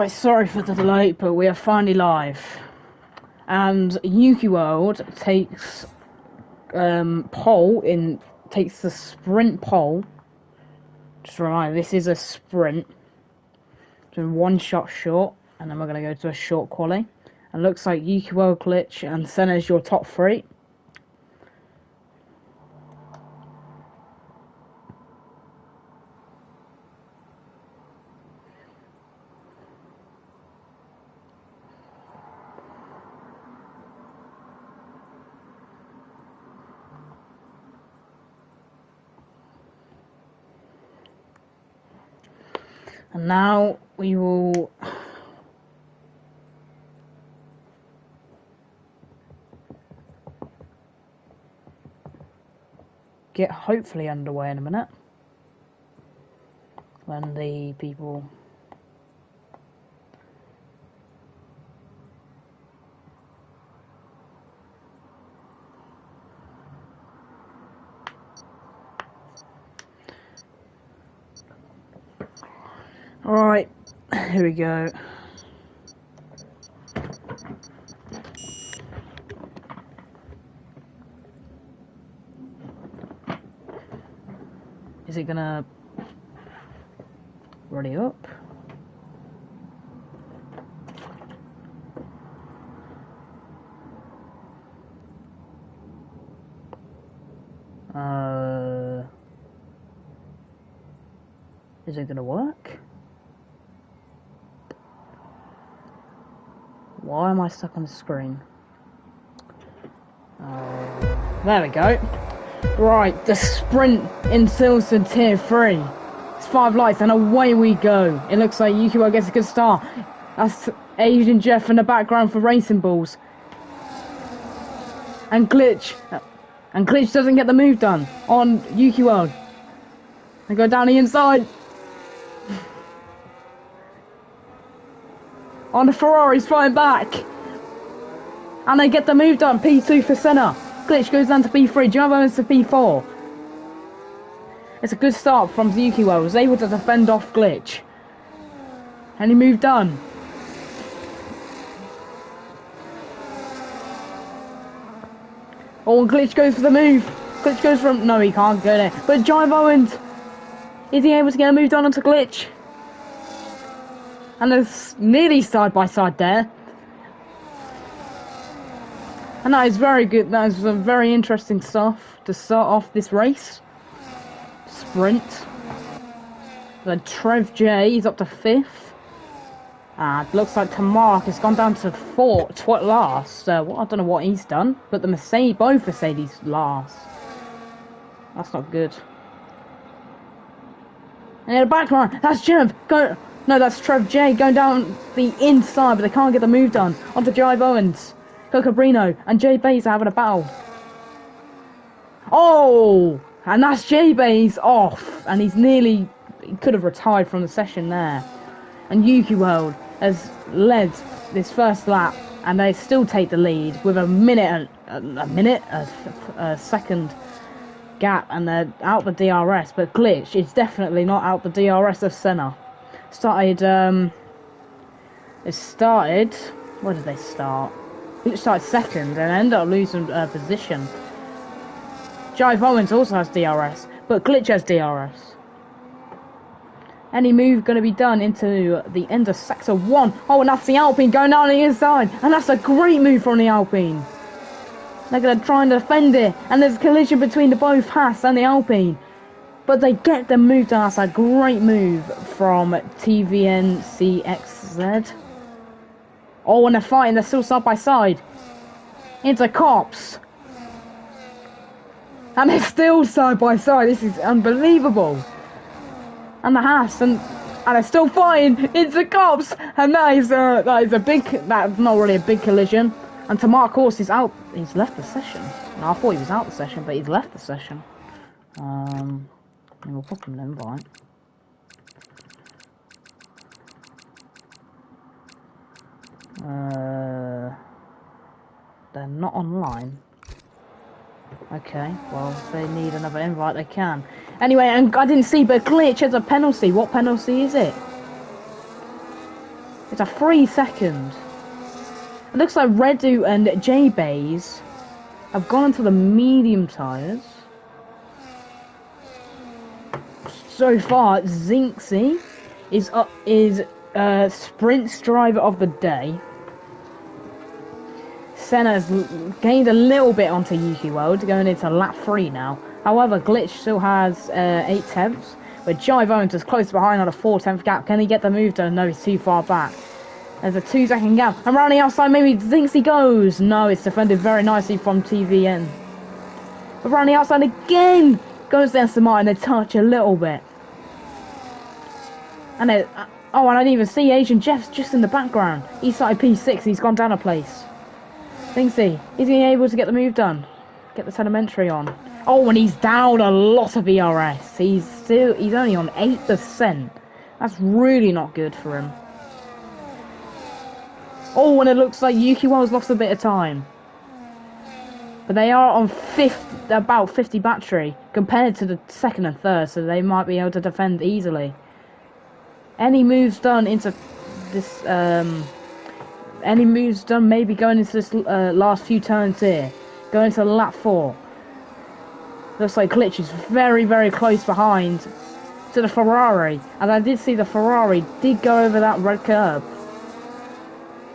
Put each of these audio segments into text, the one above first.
Right, sorry for the delay, but we are finally live. And Yuki World takes takes the sprint pole. Just a reminder, this is a sprint. So one shot short, and then we're gonna go to a short quali. And looks like Yuki World, Glitch, and Senna's your top three. And now we will get hopefully underway in a minute. When the people... Alright, here we go. Is it gonna ready up? Is it gonna work? Why am I stuck on the screen? There we go. Right, the sprint in Silson Tier 3. It's 5 lights and away we go. It looks like Yukiwa gets a good start. That's Asian Jeff in the background for Racing Balls. And Glitch. And Glitch doesn't get the move done on Yuki World. They go down the inside. On the Ferrari's flying back. And they get the move done. P2 for Senna. Glitch goes down to P3. Java owns to P4. It's a good start from Yuki World. Was able to defend off Glitch. Any move done. Oh, Glitch goes for the move. Glitch goes from... No, he can't go there. But Jive Owens. Is he able to get a move done onto Glitch? And there's nearly side by side there. And that is very good. That is some very interesting stuff to start off this race. Sprint. Then Trev J is up to 5th. And looks like Tamark has gone down to 4th last. Well, I don't know what he's done. But the both Mercedes last. That's not good. And in the background, that's Jeff. No, that's Trev J going down the inside, but they can't get the move done. Onto Jive Owens, Cocabrino, and Jay Bays are having a battle. Oh! And that's Jay Bays off. And he could have retired from the session there. And Yuki World has led this first lap, and they still take the lead with a second gap, and they're out the DRS. But Glitch is definitely not out the DRS of Senna. Where did they start? Glitch started second and ended up losing position. Jive Owens also has DRS, but Glitch has DRS. Any move going to be done into the end of sector 1? Oh, and that's the Alpine going down the inside, and that's a great move from the Alpine. They're going to try and defend it, and there's a collision between both Haas and the Alpine. But they get the move done. That's a great move from TVNCXZ. Oh, and they're fighting. They're still side by side. Into cops. And they're still side by side. This is unbelievable. And the Haas, and they're still fighting into cops. And that's not really a big collision. And Tamar, of course, is out. He's left the session. No, I thought he was out the session, but he's left the session. We'll put him an invite. They're not online. Okay, well, if they need another invite, they can. Anyway, and I didn't see, but Glitch has a penalty. What penalty is it? to 3 seconds. It looks like Redu and J-Bays have gone into the medium tyres. So far, Zinxie is Sprint's driver of the day. Senna's gained a little bit onto Yuki World, going into lap 3 now. However, Glitch still has 8 tenths, but Jive Owens is close behind on a 4-tenth gap. Can he get the move done? No, he's too far back. There's a 2-second gap. And round the outside, maybe Zinxie goes. No, it's defended very nicely from TVN. But round the outside again, goes down to Martin. They touch a little bit. And it, oh, and I didn't even see Asian Jeff's just in the background. He started P6. He's gone down a place. Zinxie, is he able to get the move done? Get the telemetry on. Oh, and he's down a lot of ERS. He's only on 8%. That's really not good for him. Oh, and it looks like Yuki Well's lost a bit of time. But they are on about 50 battery compared to the second and third, so they might be able to defend easily. Any moves done into this, any moves done maybe going into this last few turns here. Going to lap 4. Looks like Glitch is very, very close behind to the Ferrari. And I did see the Ferrari did go over that red curb.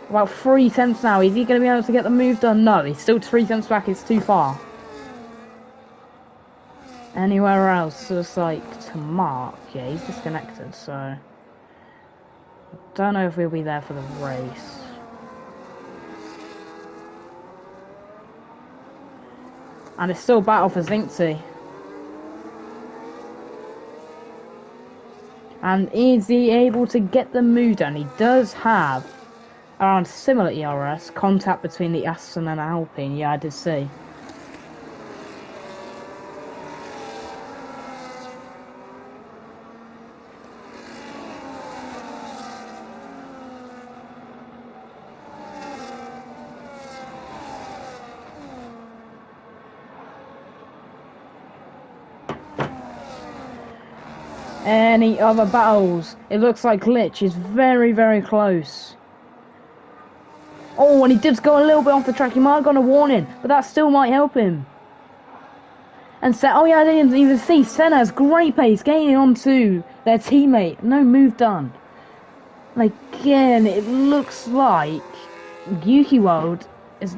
About 3 tenths now. Is he going to be able to get the move done? No, he's still 3 tenths back. It's too far. Anywhere else? Looks like to Mark. Yeah, he's disconnected, so don't know if we'll be there for the race. And it's still battle for Zinxie. And is he able to get the move done? He does have around similar ERS, contact between the Aston and Alpine. Yeah, I did see. Any other battles? It looks like Glitch is very, very close. Oh, and he did go a little bit off the track. He might have got a warning, but that still might help him. And oh yeah, I didn't even see. Senna has great pace, gaining onto their teammate. No move done. And again, it looks like Yuki World is...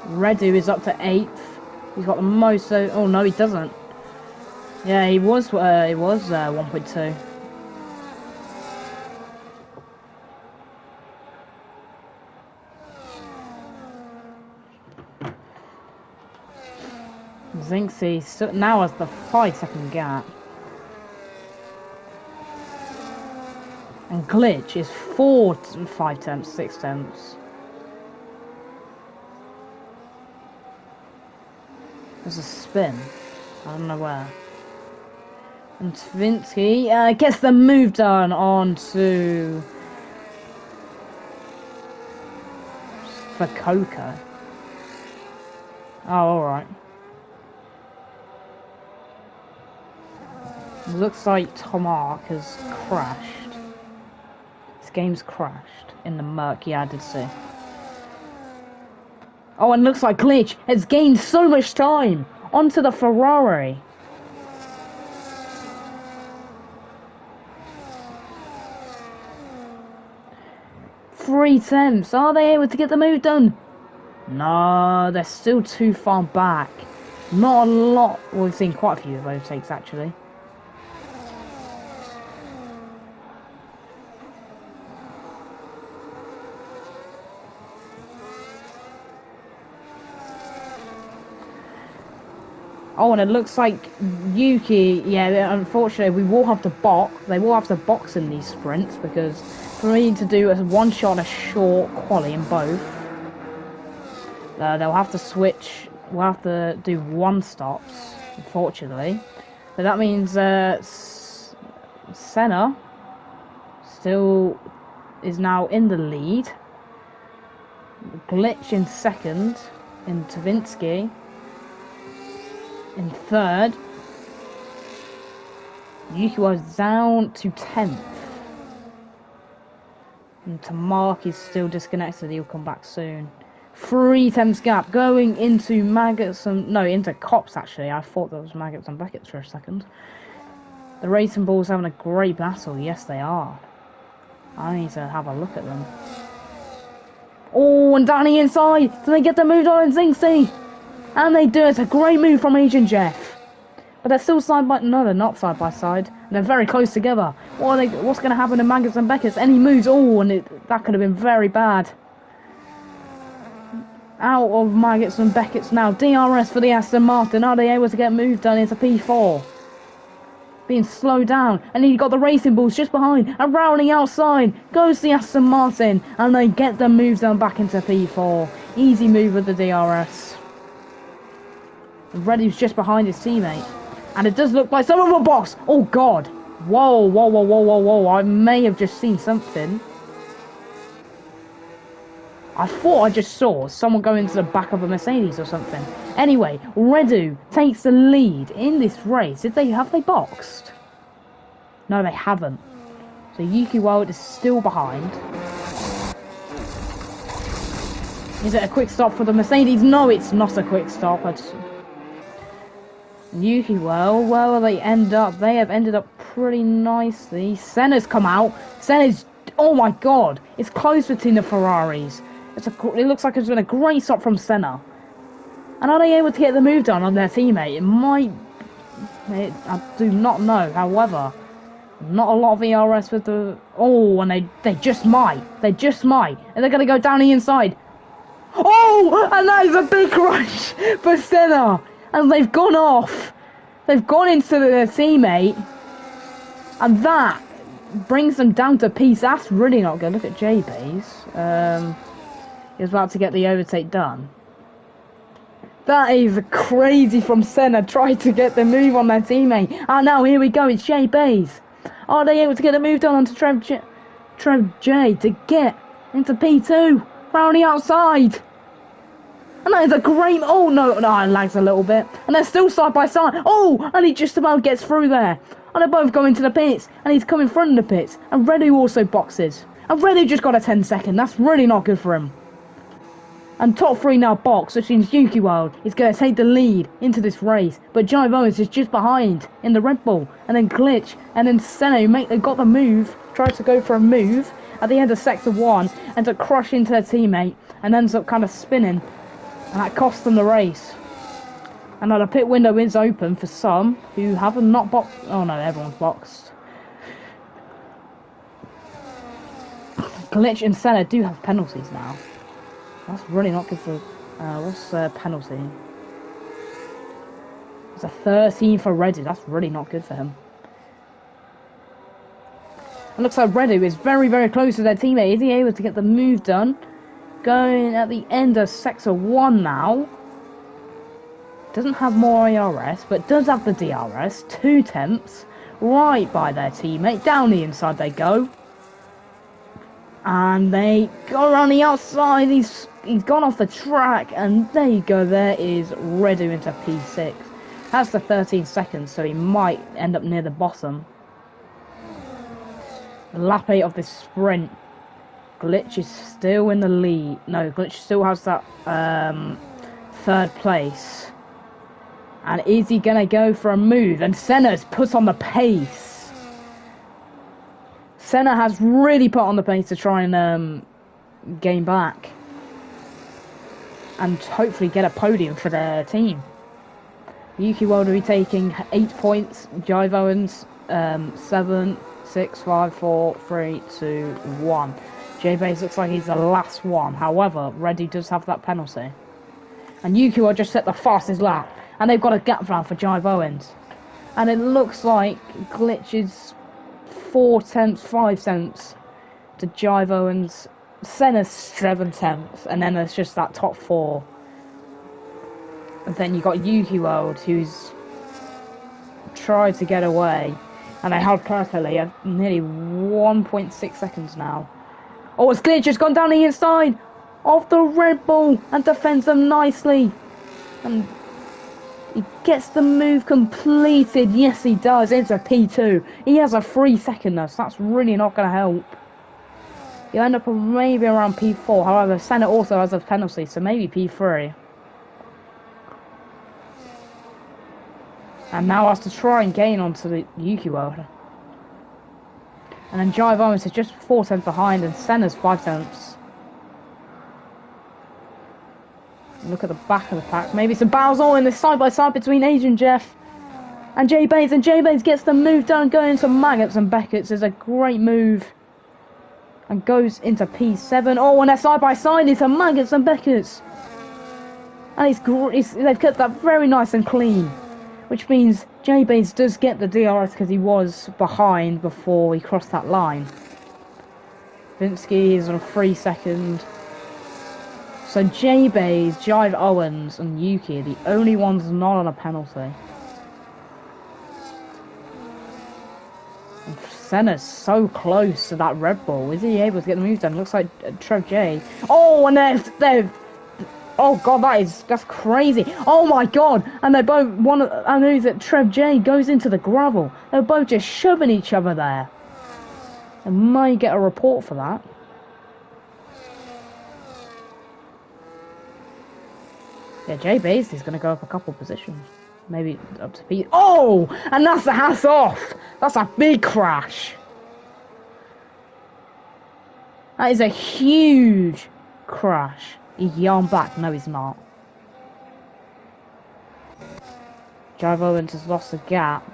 Redu is up to 8th. He's got the most. Oh no, he doesn't. Yeah, he was 1.2. Zinxie now has the 5-second gap, and Glitch is 5 tenths, 6 tenths. There's a spin. I don't know where. And Zinxie gets the move done onto Fukuoka. Oh, alright. Looks like Tomark has crashed. This game's crashed in the murk. Yeah, I did see. Oh, and looks like Glitch has gained so much time onto the Ferrari. Three tenths. Are they able to get the move done? No, they're still too far back. Not a lot. Well, we've seen quite a few of overtakes actually. Oh, and it looks like Yuki, yeah, unfortunately, we will have to box. They will have to box in these sprints because for me to do a one-shot, a short quali in both, they'll have to switch. We'll have to do one stops, unfortunately. But that means Senna still is now in the lead. Glitch in second. into Vinsky. In third. Yuki was down to 10th. And Tamaki is still disconnected. He'll come back soon. 3 temps gap going into Maggots and... No, into Cops, actually. I thought that was Maggots and Beckett's for a second. The Racing Bulls having a great battle. Yes, they are. I need to have a look at them. Oh, and Danny inside. Do they get the move on in Zinxie? And they do. It's a great move from Agent Jeff. But they're still side by... No, they're not side by side. They're very close together. What's going to happen to Maggots and Beckett's? Any moves? Oh, and that could have been very bad. Out of Maggots and Beckett's now. DRS for the Aston Martin. Are they able to get moved done into P4? Being slowed down. And he got the Racing Bulls just behind. And rounding outside. Goes the Aston Martin. And they get the move done back into P4. Easy move with the DRS. Reddy's just behind his teammate. And it does look like some of a box. Oh, God. Whoa, whoa, whoa, whoa, whoa, whoa. I may have just seen something. I thought I just saw someone go into the back of a Mercedes or something. Anyway, Redu takes the lead in this race. Have they boxed? No, they haven't. So Yuki Wild is still behind. Is it a quick stop for the Mercedes? No, it's not a quick stop. Yuki Wild, well, they have ended up pretty nicely. Senna's come out. Senna's, oh my God, it's close between the Ferraris. It looks like it's been a great stop from Senna. And are they able to get the move done on their teammate? I do not know. However, not a lot of ERS with the... Oh, and they just might. They just might. And they're going to go down the inside. Oh, and that is a big crush for Senna. And they've gone off. They've gone into their teammate. And that brings them down to peace. That's really not good. Look at J-Bays. He's about to get the overtake done. That is crazy from Senna. Tried to get the move on their teammate. And now here we go. It's J-Bays. Are they able to get the move done onto Trev J to get into P2? Round the outside. And that is a great... Oh, no, it lags a little bit. And they're still side by side. Oh, and he just about gets through there. And they both go into the pits. And he's come in front of the pits. And Redu also boxes. And Redu just got a 10-second. That's really not good for him. And top 3 now box, which means Yuki Wild is going to take the lead into this race. But Jive Owens is just behind in the Red Bull. And then Glitch. And then Senna, they got the move. Tries to go for a move at the end of Sector 1. And to crush into their teammate. And ends up kind of spinning. And that cost them the race. And now the pit window is open for some who haven't not boxed. Oh no, everyone's boxed. Glitch and Senna do have penalties now. That's really not good for... what's the penalty? It's a 13 for Redu. That's really not good for him. It looks like Redu is very, very close to their teammate. Is he able to get the move done? Going at the end of Sector 1 now. Doesn't have more ARS, but does have the DRS. 2 temps. Right by their teammate. Down the inside they go. And they go around the outside. He's gone off the track. And there you go. There is Redu into P6. That's the 13 seconds, so he might end up near the bottom. Lap 8 of this sprint. Glitch is still in the lead. No, Glitch still has that 3rd place. And is he going to go for a move? And Senna's put on the pace. Senna has really put on the pace to try and gain back. And hopefully get a podium for their team. Yuki World will be taking 8 points. Jive Owens 7, 6, 5, 4, 3, 2, 1. J-Base looks like he's the last one. However, Reddy does have that penalty. And Yuki will just set the fastest lap. And they've got a gap round for Jive Owens. And it looks like Glitch is 4 tenths, 5 tenths to Jive Owens. Senna's 7 tenths. And then there's just that top 4. And then you've got Yuki World, who's tried to get away. And they held perfectly at nearly 1.6 seconds now. Oh, it's Glitch has gone down the inside. of the Red Bull and defends them nicely. And he gets the move completed. Yes, he does. It's a P2. He has a 3-second though, so that's really not going to help. He'll end up maybe around P4. However, Senna also has a penalty, so maybe P3. And now has to try and gain onto the Yuki World. And then Jive Owens is just 4 tenths behind, and Senna's 5 tenths. Look at the back of the pack. Maybe some battles all in this side-by-side between Asian Jeff and Jay Baines. And Jay Baines gets the move done, going into Maggots and Beckett's. Is a great move. And goes into P7. Oh, and they're side-by-side into Maggots and Beckett's. And they've kept that very nice and clean. Which means Jay Baines does get the DRS because he was behind before he crossed that line. Vinsky is on a 3-second. So Jay Baines, Jive Owens and Yuki are the only ones not on a penalty. And Senna's so close to that Red Bull. Is he able to get the move done? Looks like Trev J. Oh, and they've oh god, that's crazy. Oh my god, and they both I know that Trev J goes into the gravel. They're both just shoving each other there. I might get a report for that. Yeah, Jay Baines is going to go up a couple positions. Maybe up to P. Oh! And that's the hats off! That's a big crash. That is a huge crash. He's yarn back. No, he's not. Jive Owens has lost the gap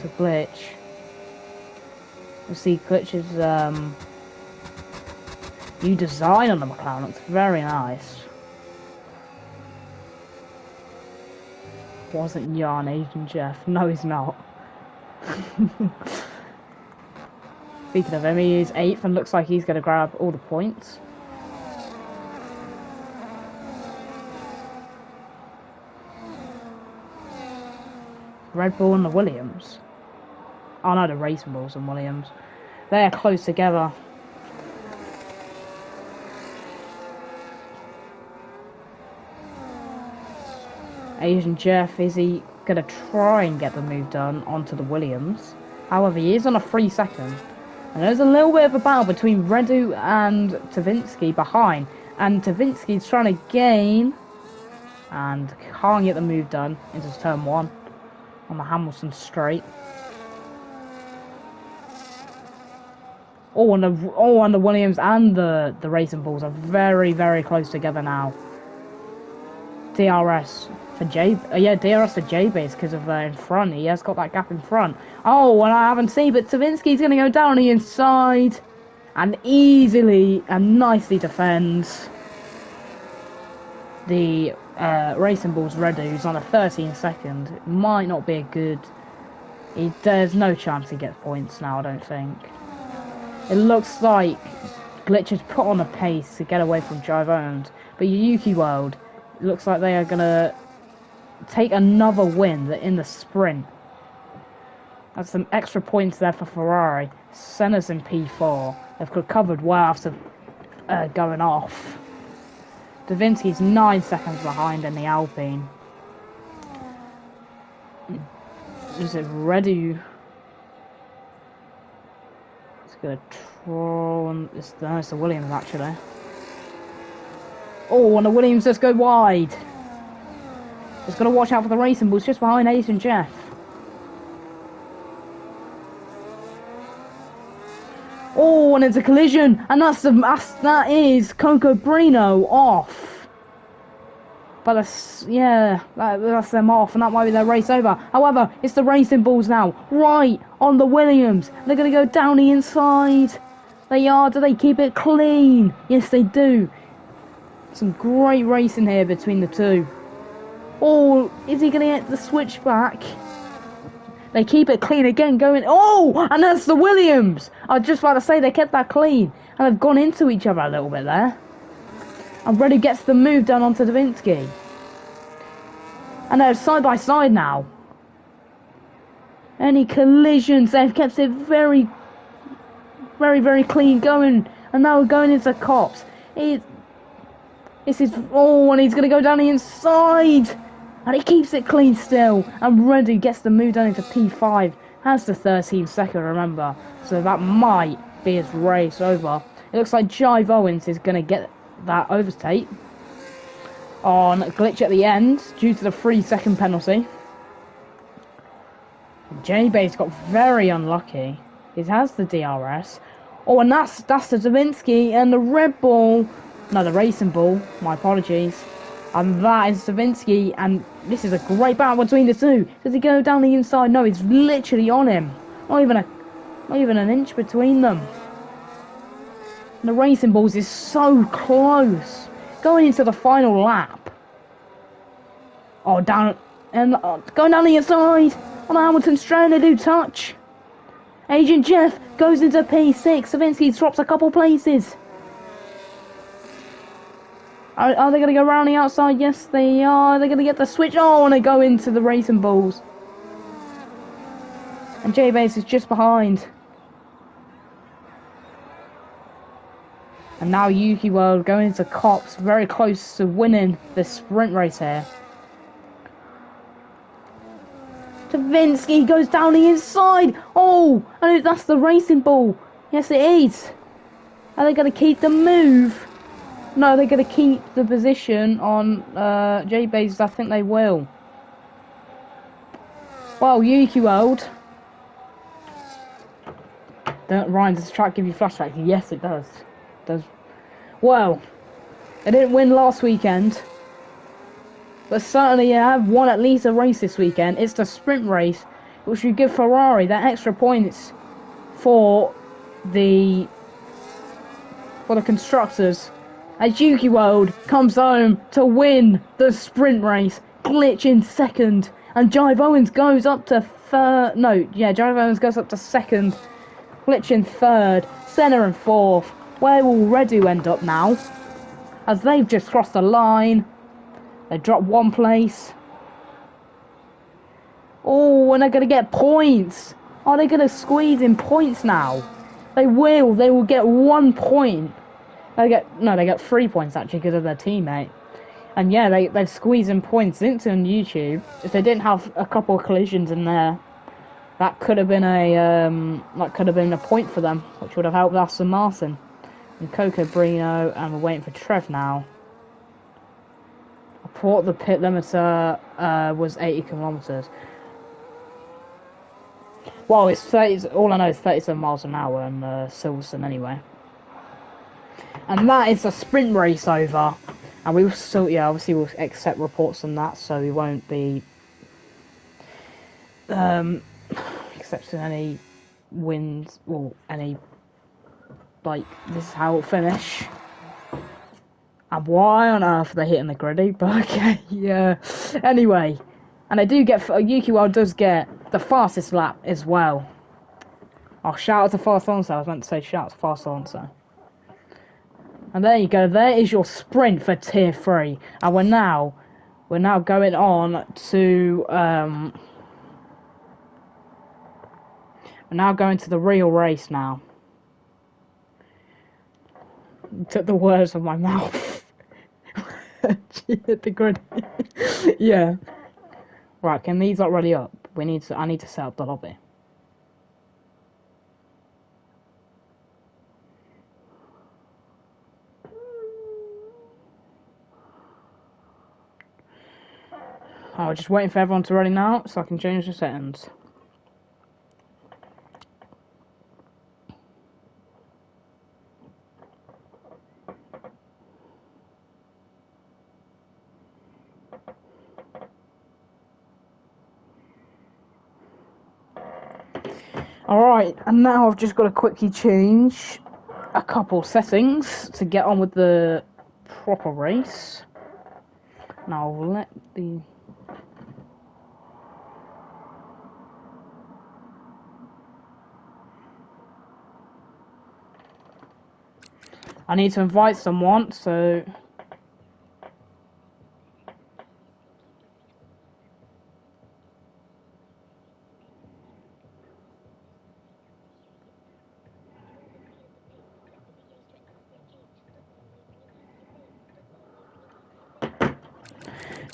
to Glitch. We'll see Glitch's new design on the McLaren. Looks very nice. Wasn't yarn Asian Jeff. No, he's not. Speaking of him, he is 8th and looks like he's going to grab all the points. Red Bull and the Williams. Oh no, the Racing Bulls and Williams. They are close together. Asian Jeff, is he going to try and get the move done onto the Williams? However, he is on a 3-second. And there's a little bit of a battle between Redu and Tavinsky behind. And Tavinsky's trying to gain. And can't get the move done into turn 1 on the Hamilton straight. Oh, and the Williams and the Racing Bulls are very, very close together now. DRS for DRS for Jay Baines because of in front. He has got that gap in front. Oh, and I haven't seen, but Tavinsky's going to go down the inside and easily and nicely defends the Racing Bulls Red, who's on a 13-second. It might not be a good. There's no chance he gets points now, I don't think. It looks like Glitch has put on a pace to get away from Jive Owens, but Yuki World, it looks like they are going to take another win in the sprint. That's some extra points there for Ferrari. Senna's in P4. They've recovered well after going off. Davinsky's 9 seconds behind in the Alpine. Is it ready? It's going to throw on. It's the Williams actually. Oh, and the Williams just go wide. Just got to watch out for the Racing Bulls just behind Ace and Jeff. Oh, and it's a collision, and that is Coco Brino off. But that's them off, and that might be their race over. However, it's the Racing Bulls now, right on the Williams. They're going to go down the inside. They are. Do they keep it clean? Yes, they do. Some great racing here between the two. Oh, is he going to get the switch back? They keep it clean again, going. Oh, and that's the Williams. I was just about to say they kept that clean, and they've gone into each other a little bit there. And Reddy gets the move done onto Davinsky. And they're side by side now. Any collisions, they've kept it very, very, very clean going. And now we're going into cops. This is... Oh, and he's going to go down the inside. And he keeps it clean still. And Reddy gets the move down into P5. Has the 13 second, remember. So that might be his race over. It looks like Jive Owens is going to get that overtake on glitch at the end due to the 3-second penalty. J-Base got very unlucky. He has the DRS. Oh, and that's the Davinsky and the Red Bull. No, the Racing Bull. My apologies. And that is Davinsky, and this is a great battle between the two. Does he go down the inside? No, it's literally on him. Not even an inch between them. And the Racing Bulls is so close. Going into the final lap. Oh, down and going down the inside. On Hamilton's trying to do touch. Agent Jeff goes into P6. Savinsky drops a couple places. Are they going to go around the outside? Yes, they are. They're going to get the switch. Oh, and they go into the Racing Bulls. And J-Base is just behind. And now Yuki World going into Cops. Very close to winning this sprint race here. Davinsky goes down the inside. Oh, and that's the Racing Bull. Yes, it is. Are they going to keep the move? No, they're going to keep the position on J-Base. I think they will. Well, Yuki World. Ryan, does the track give you flashbacks? Yes, it does. Well, they didn't win last weekend. But certainly have won at least a race this weekend. It's the sprint race, which would give Ferrari that extra points for the constructors. As Yuki World comes home to win the sprint race, glitch in second, and Jive Owens goes up to third. No, yeah, Jive Owens goes up to second, glitch in third, Senna in fourth. Where will Redu end up now? As they've just crossed the line. They drop one place. Oh, and they're going to get points. Are they going to squeeze in points now? They will. They will get 1 point. They get 3 points actually because of their teammate. And yeah, they've squeezed in points. It's on YouTube. If they didn't have a couple of collisions in there, that could have been a point for them, which would have helped Aston Martin and Coco Brino. And we're waiting for Trev now. I thought the pit limiter was 80 kilometers. Well, it's 30. All I know is 37 miles an hour in Silverstone anyway. And that is a sprint race over. And we will still, yeah, obviously we'll accept reports on that, so we won't be accepting any wins or any, like, this is how it'll finish. And why on earth are they hitting the griddy? But okay, yeah. Anyway, and they do get, Yuki Wild does get the fastest lap as well. Oh, shout out to Fast Answer. I was meant to say shout out to Fast Answer. And there you go. There is your sprint for Tier 3. And we're now going on to we're now going to the real race now. Took the words from my mouth. She hit the grid. Yeah. Right, can these not ready up? I need to set up the lobby. Oh, just waiting for everyone to ready now so I can change the settings. Alright, and now I've just got to quickly change a couple settings to get on with the proper race. Now I'll let the... I need to invite someone, so...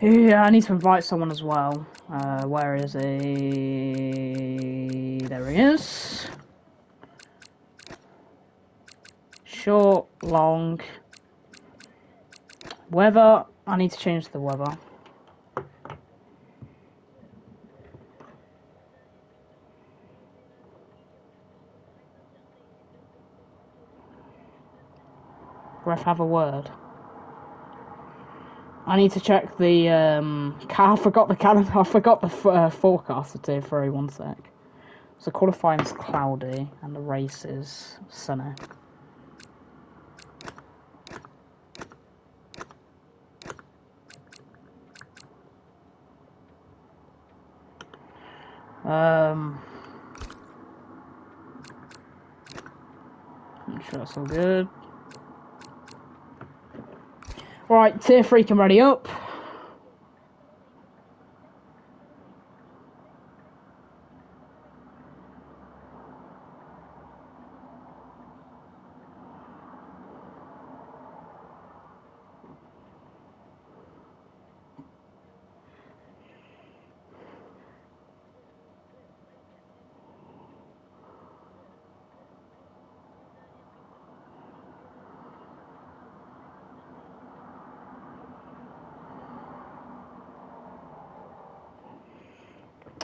Yeah, I need to invite someone as well. Where is he? There he is. Short, long. Weather. I need to change the weather. Ref, have a word. I need to check the I forgot the calendar. I forgot the forecast for tier 3. 1 sec. So qualifying's cloudy and the race is sunny. I'm sure that's all good. Right, tier 3 can ready up.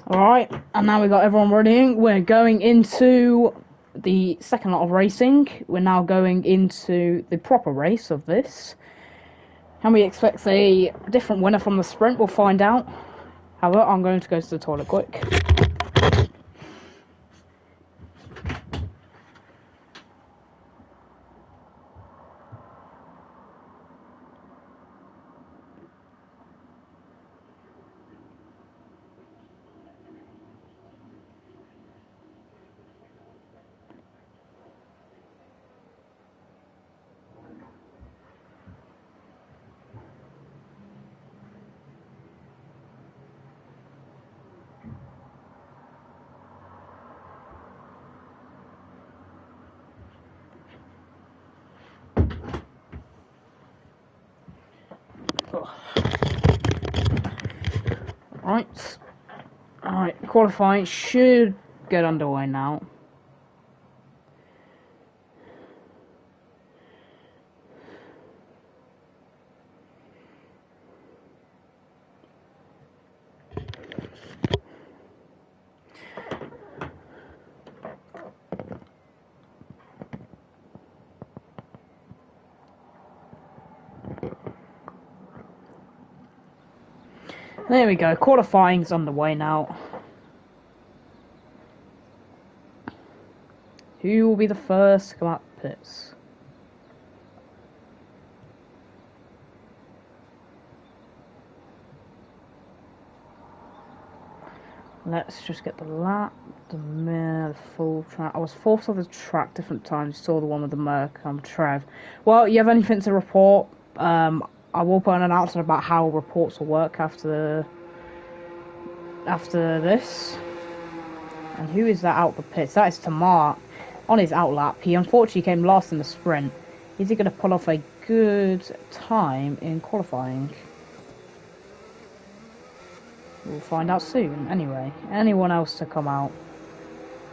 Alright, and now we got everyone ready. We're going into the second lot of racing. We're now going into the proper race of this. Can we expect a different winner from the sprint? We'll find out. However, I'm going to go to the toilet quick. Alright, qualifying should get underway now. There we go, qualifying's underway now. Who will be the first to come out the pits? Let's just get the lap, the full track. I was fourth on the track different times. Saw the one with the Merc. I'm Trev. Well, you have anything to report? I will put an announcement about how reports will work after this. And who is that out the pits? That is Tamar on his outlap. He unfortunately came last in the sprint. Is he going to pull off a good time in qualifying? We'll find out soon. Anyway, anyone else to come out?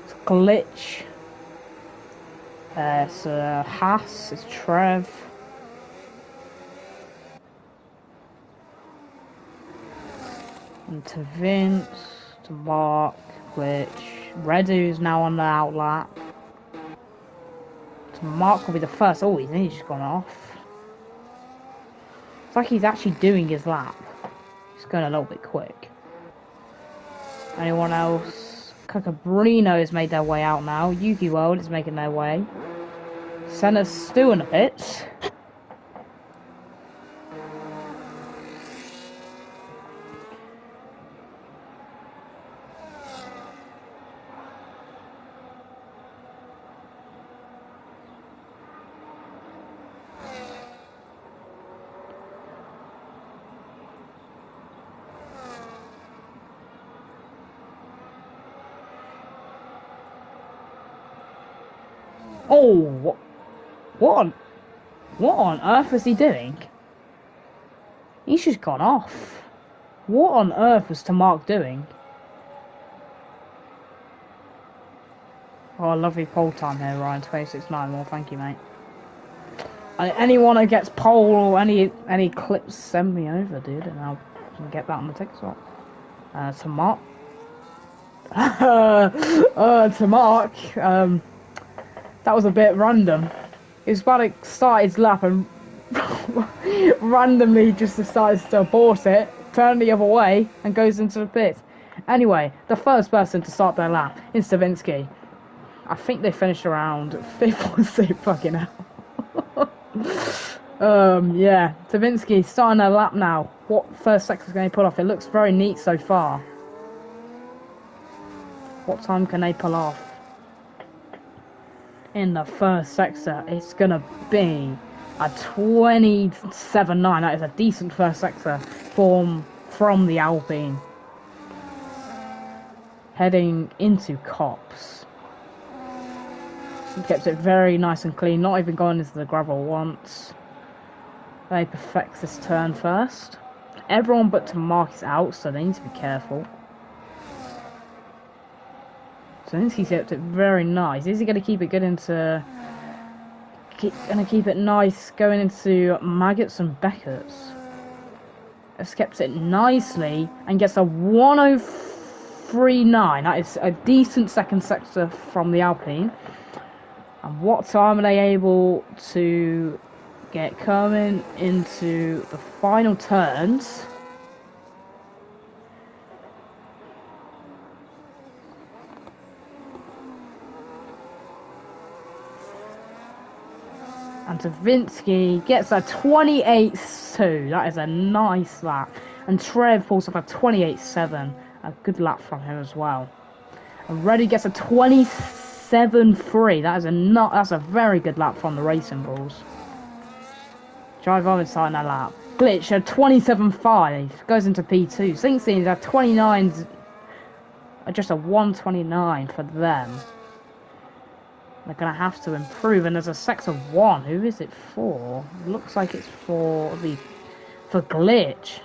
It's Glitch. It's Haas. It's Trev. And to Vince, to Mark, Glitch. Redu's now on the outlap. To Mark will be the first. Oh, he's just gone off. It's like he's actually doing his lap. He's going a little bit quick. Anyone else? Cacabrino has made their way out now. Yuki World is making their way. Senna's still in the pits. Oh, what on earth is he doing? He's just gone off. What on earth was Mark doing? Oh, lovely pole time here, Ryan. 26.9. Well, thank you, mate. Anyone who gets pole or any clips, send me over, dude, and I'll get that on the TikTok. To Mark. To Mark. That was a bit random. He was about to start his lap and randomly just decides to abort it, turn the other way, and goes into the pit. Anyway, the first person to start their lap is Savinsky. I think they finished around 5th or 6th, fucking hell. Yeah, Savinsky starting their lap now. What first sector's going to pull off? It looks very neat so far. What time can they pull off? In the first sector, it's going to be a 27.9. That is a decent first sector from the Alpine. Heading into Cops. He kept it very nice and clean, not even going into the gravel once. They perfect this turn first. Everyone but to Mark is out, so they need to be careful. So he's kept it very nice. Is he going to keep it good into... Going to keep it nice going into Maggots and Beckett's? Has kept it nicely and gets a 1:03.9. That is a decent second sector from the Alpine. And what time are they able to get coming into the final turns? And Savinsky gets a 28.2. That is a nice lap. And Trev pulls up a 28.7. A good lap from him as well. And Reddy gets a 27.3. That's a very good lap from the Racing Bulls. Drive on inside that lap. Glitch a 27.5. Goes into P2. Sinkstein's a 29. Just a 1:29 for them. They're going to have to improve, and there's a sector 1. Who is it for? It looks like it's for Glitch.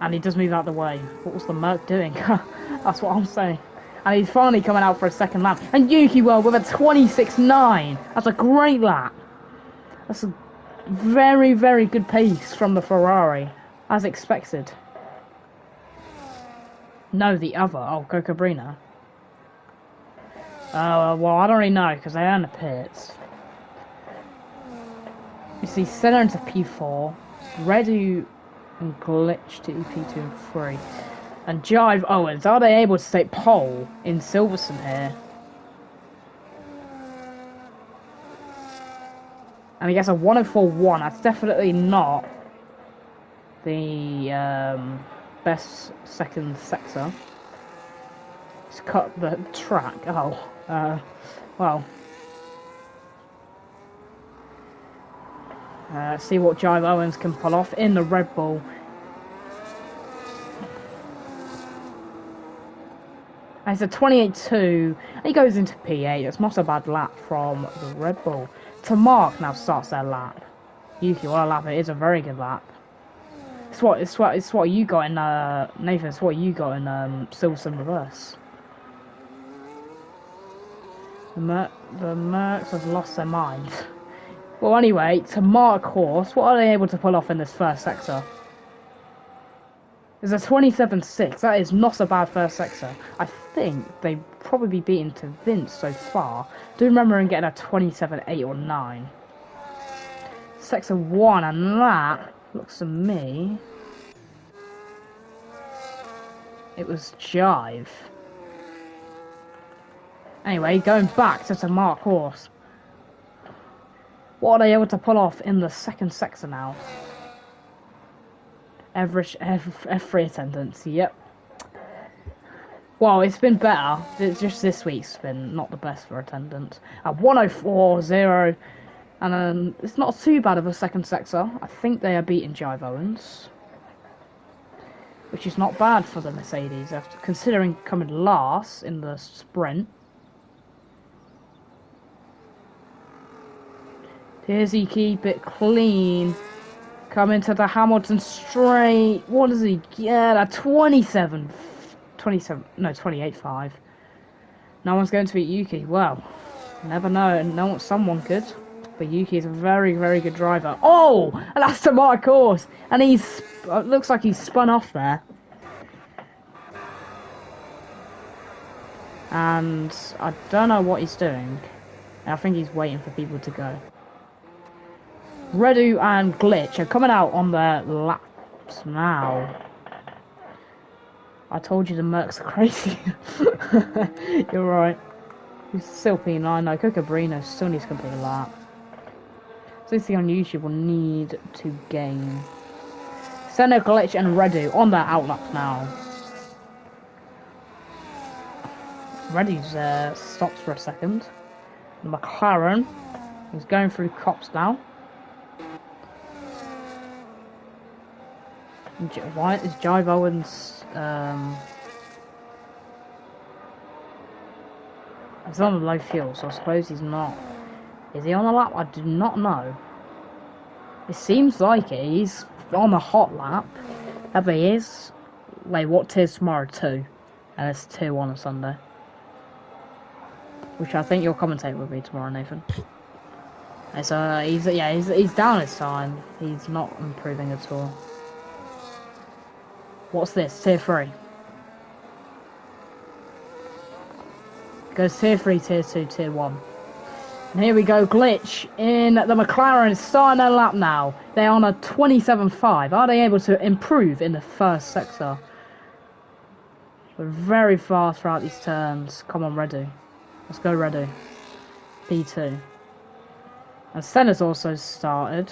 And he does move out of the way. What was the Merc doing? That's what I'm saying. And he's finally coming out for a second lap. And Yuki World with a 26.9. That's a great lap. That's a very, very good pace from the Ferrari, as expected. No, the other. Oh, Cocabrina. Well, I don't really know, because they are in the pits. You see, Senna into P4, Redu and Glitch to P2 and 3. And Jive Owens, are they able to take pole in Silverstone here? And he gets a 1:04.1. That's definitely not the best second sector. Let's cut the track. Oh. Well. See what Jive Owens can pull off in the Red Bull. And it's a 28.2. He goes into P8. That's not a bad lap from the Red Bull. To Mark now starts their lap. Yuki, what a lap! It is a very good lap. It's what you got in Nathan. It's what you got in Silverstone Reverse. The Mercs have lost their mind. Well, anyway, to Mark Horse, what are they able to pull off in this first sector? There's a 27.6. That is not a bad first sector. I think they've probably beaten to Vince so far. Do remember him getting a 27.8 or 9. Sector 1, and that looks to me... it was Jive. Anyway, going back to Mark Horse. What are they able to pull off in the second sector now? F3 attendance, yep. Well, it's been better. Just this week's been not the best for attendance. At 1:04.0, and it's not too bad of a second sector. I think they are beating Jive Owens, which is not bad for the Mercedes, after considering coming last in the sprint. Does he keep it clean? Coming to the Hamilton straight. What does he get? A 27. 27. No, 28.5. No one's going to beat Yuki. Well, never know. No, someone could. But Yuki is a very, very good driver. Oh! And that's to my course. And he's... It looks like he's spun off there. And I don't know what he's doing. I think he's waiting for people to go. Redu and Glitch are coming out on their laps now. I told you the Mercs are crazy. You're right. He's still P9. No, Cocabrino still needs to complete a lap. So this thing on YouTube will need to gain. Senna, Glitch and Redu on their outlaps now. Redu's stops for a second. The McLaren is going through cops now. Why is Jive Owens it's on the low fuel, so I suppose he's not. Is he on a lap? I do not know. It seems like it. He's on a hot lap. If he is, wait, what tier's tomorrow? 2. And it's 2 on a Sunday. Which I think your commentator will be tomorrow, Nathan. And so he's down his time. He's not improving at all. What's this? Tier 3. Goes tier 3, tier 2, tier 1. And here we go, Glitch in the McLaren, starting their lap now. They're on a 27.5. Are they able to improve in the first sector? We're very fast throughout these turns. Come on, Redu. Let's go, Redu. P2. And Senna's also started.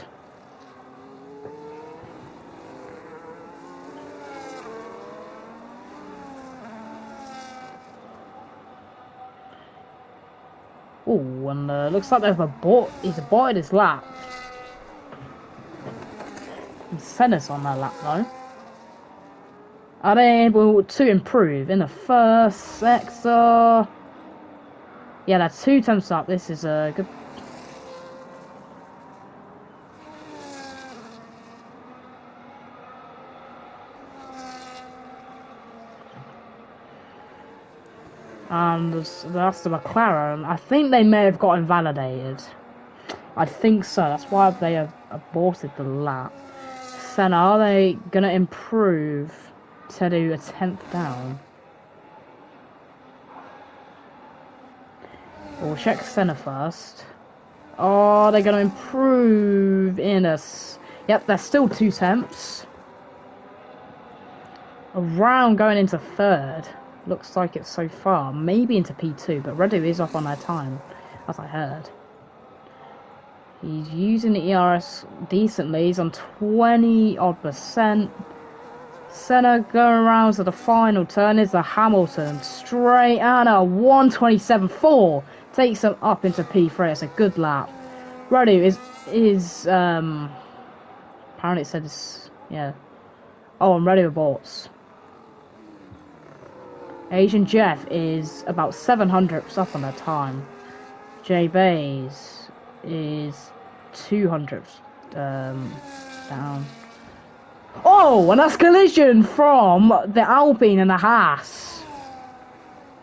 Oh, and looks like they've he's aborted his lap. And Senna's on their lap though. Are they able to improve in the first sector? Yeah, that's 2 tenths up. This is a good. And that's the McLaren. I think they may have got invalidated. I think so. That's why they have aborted the lap. Senna, are they going to improve to do a 10th down? We'll check Senna first. Oh, they're going to improve in us. Yep, they're still 2 tenths. Around going into 3rd. Looks like it so far. Maybe into P2, but Redu is off on their time, as I heard. He's using the ERS decently. He's on 20-odd%. Senna going around to the final turn is the Hamilton. Straight and a 127.4. Takes him up into P3. It's a good lap. Redu is apparently it said this, yeah. Oh, and Redu aborts. Asian Jeff is about 700ths up on their time. J Bays is 200ths down. Oh, and that's collision from the Alpine and the Haas.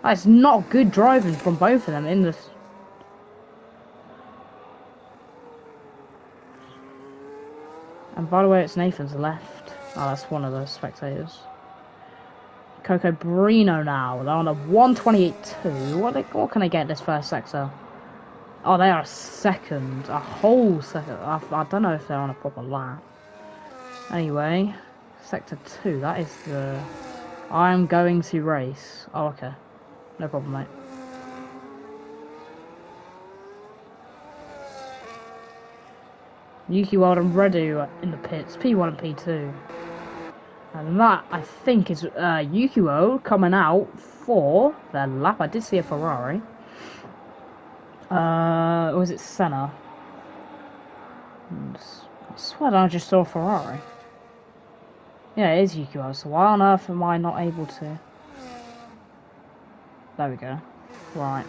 That's not good driving from both of them in this. And by the way, it's Nathan's left. Oh, that's one of the spectators. Coco Brino now. They're on a 128.2. What can they get this first sector? Oh, they are a second. A whole second. I don't know if they're on a proper lap. Anyway, sector 2. That is the... I'm going to race. Oh, okay. No problem, mate. Yuki Wild and Redu in the pits. P1 and P2. And that, I think, is Yukio coming out for their lap. I did see a Ferrari. Or was it Senna? I swear I just saw a Ferrari. Yeah, it is Yukio, so why on earth am I not able to? There we go. Right.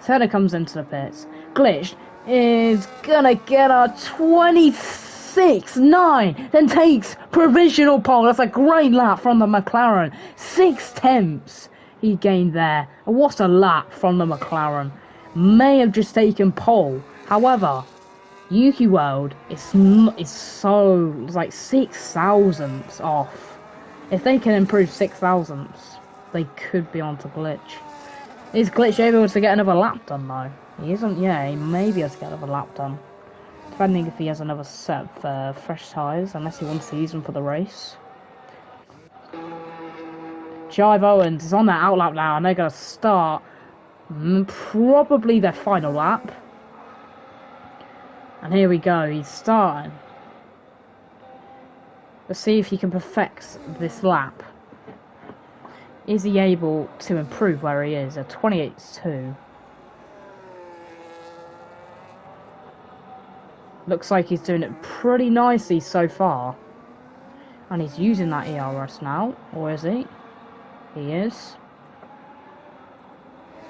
Senna comes into the pits. Glitch is gonna get a 20... 6.9, then takes provisional pole. That's a great lap from the McLaren. 6 tenths he gained there. What a lap from the McLaren. May have just taken pole. However, Yuki World is like 6 thousandths off. If they can improve 6 thousandths, they could be on to Glitch. Is Glitch able to get another lap done though? He isn't. Yeah, he may be able to get another lap done. Depending if he has another set of fresh tyres, unless he wants to use them for the race. Jive Owens is on their outlap now, and they're going to start probably their final lap. And here we go, he's starting. Let's see if he can perfect this lap. Is he able to improve where he is at 28.2? Looks like he's doing it pretty nicely so far. And he's using that ERS now, or is he? He is.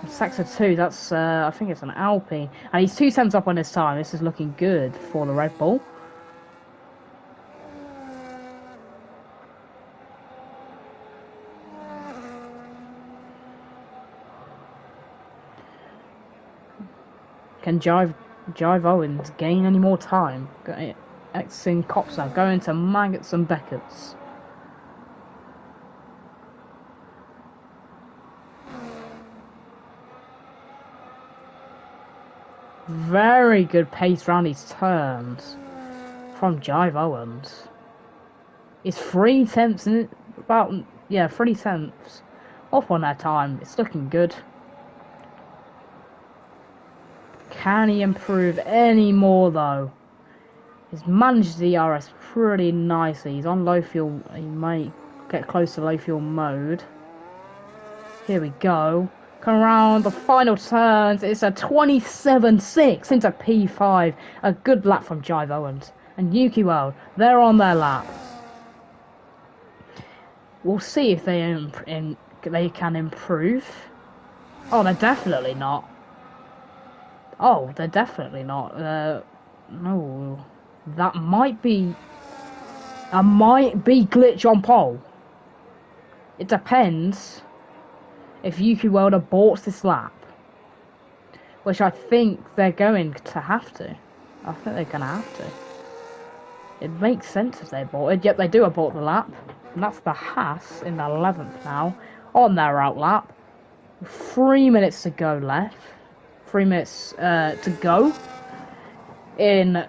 Sector 2, that's, I think it's an Alpine. And he's 2 tenths up on his time. This is looking good for the Red Bull. Can Jive Owens gain any more time? Exiting Cops now, going to Maggots and Beckett's. Very good pace round these turns from Jive Owens. It's 3 tenths in about 3 tenths off on that time. It's looking good. Can he improve any more though? He's managed the ERS pretty nicely. He's on low fuel. He might get close to low fuel mode. Here we go. Come around the final turns. It's a 27.6 into P5. A good lap from Jive Owens. And Yuki World, they're on their lap. We'll see if they can improve. Oh, they're definitely not. Oh, they're definitely not. No, that might be Glitch on pole. It depends if Yuki World aborts this lap, which I think they're going to have to. I think they're going to have to. It makes sense if they abort it. Yep, they do abort the lap. And that's the Haas in the 11th now, on their out lap. 3 minutes to go left. 3 minutes to go in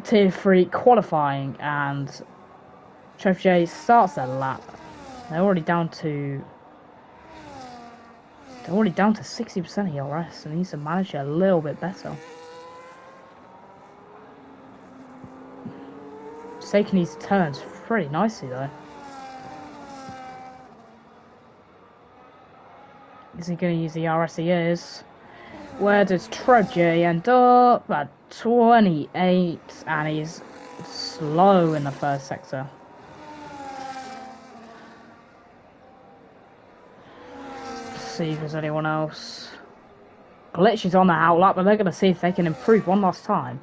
Tier 3 qualifying, and Trev J starts their lap. They're already down to 60% ERS, and needs to manage it a little bit better. He's taking these turns pretty nicely though. Is he going to use the ERS? He is. Where does Trev J end up? At 28, and he's slow in the first sector. Let's see if there's anyone else. Glitch is on the outlap, but they're going to see if they can improve one last time.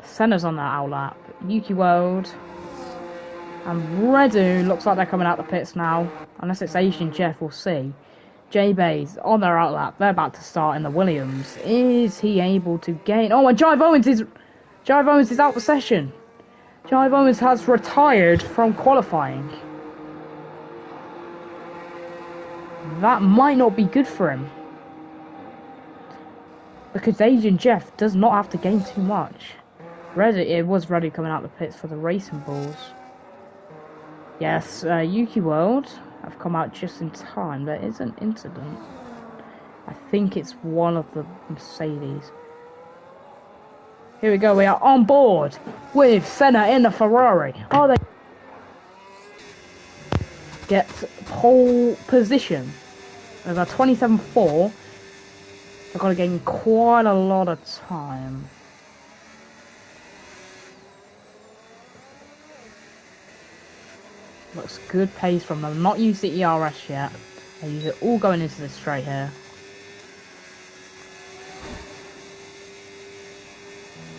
Senna's on that outlap. Yuki World and Redu looks like they're coming out the pits now. Unless it's Asian Jeff, we'll see. J Bays on their outlap. They're about to start in the Williams. Is he able to gain? Oh, and Jive Owens is out the session. Jive Owens has retired from qualifying. That might not be good for him, because Asian Jeff does not have to gain too much. It was Ready coming out the pits for the Racing Bulls. Yes, Yuki World have come out just in time. There is an incident. I think it's one of the Mercedes. Here we go. We are on board with Senna in the Ferrari. Oh, they get pole position. There's a 27.4. They've got to gain quite a lot of time. Looks good pace from them. Not used the ERS yet. They use it all going into the straight here.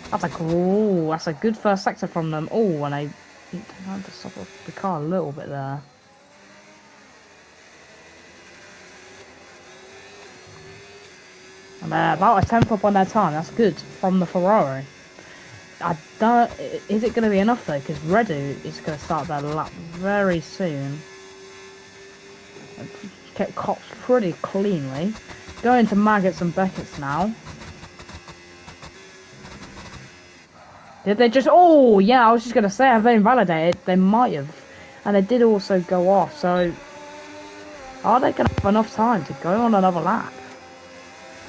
That's a good first sector from them. Oh, and I had to stop the car a little bit there. And about a tenth up on their time. That's good from the Ferrari. I don't. Is it going to be enough though? Because Redu is going to start their lap very soon. Get cops pretty cleanly. Going to Maggots and Beckett's now. Did they just... Oh, yeah, I was just going to say, have they invalidated? They might have. And they did also go off, so... Are they going to have enough time to go on another lap?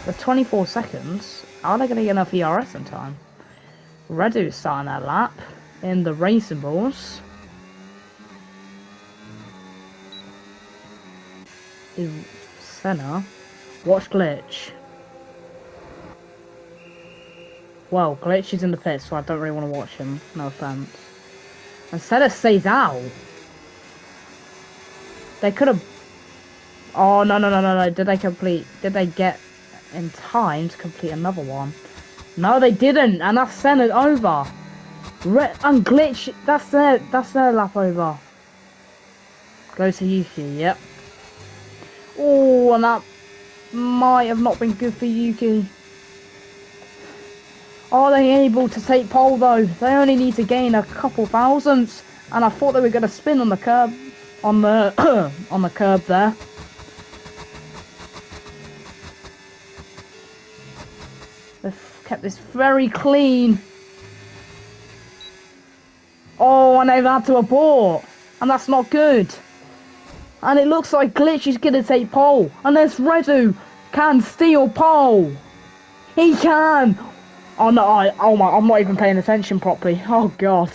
The 24 seconds. Are they going to get enough ERS in time? Redu is starting that lap in the racing balls. Is Senna. Watch Glitch. Well, Glitch is in the pits, so I don't really want to watch him. No offense. And Senna stays out. They could have... Oh, no. Did they get in time to complete another one? No, they didn't, and that's Senna over. And Glitch, that's their lap over. Go to Yuki, yep. Oh, and that might have not been good for Yuki. Are they able to take pole though? They only need to gain a couple thousandths, and I thought they were going to spin on the curb, on the on the curb there. They've kept this very clean. Oh, and they've had to abort, and that's not good. And it looks like Glitch is going to take pole, unless Redu can steal pole. He can. Oh no! I'm not even paying attention properly. Oh god,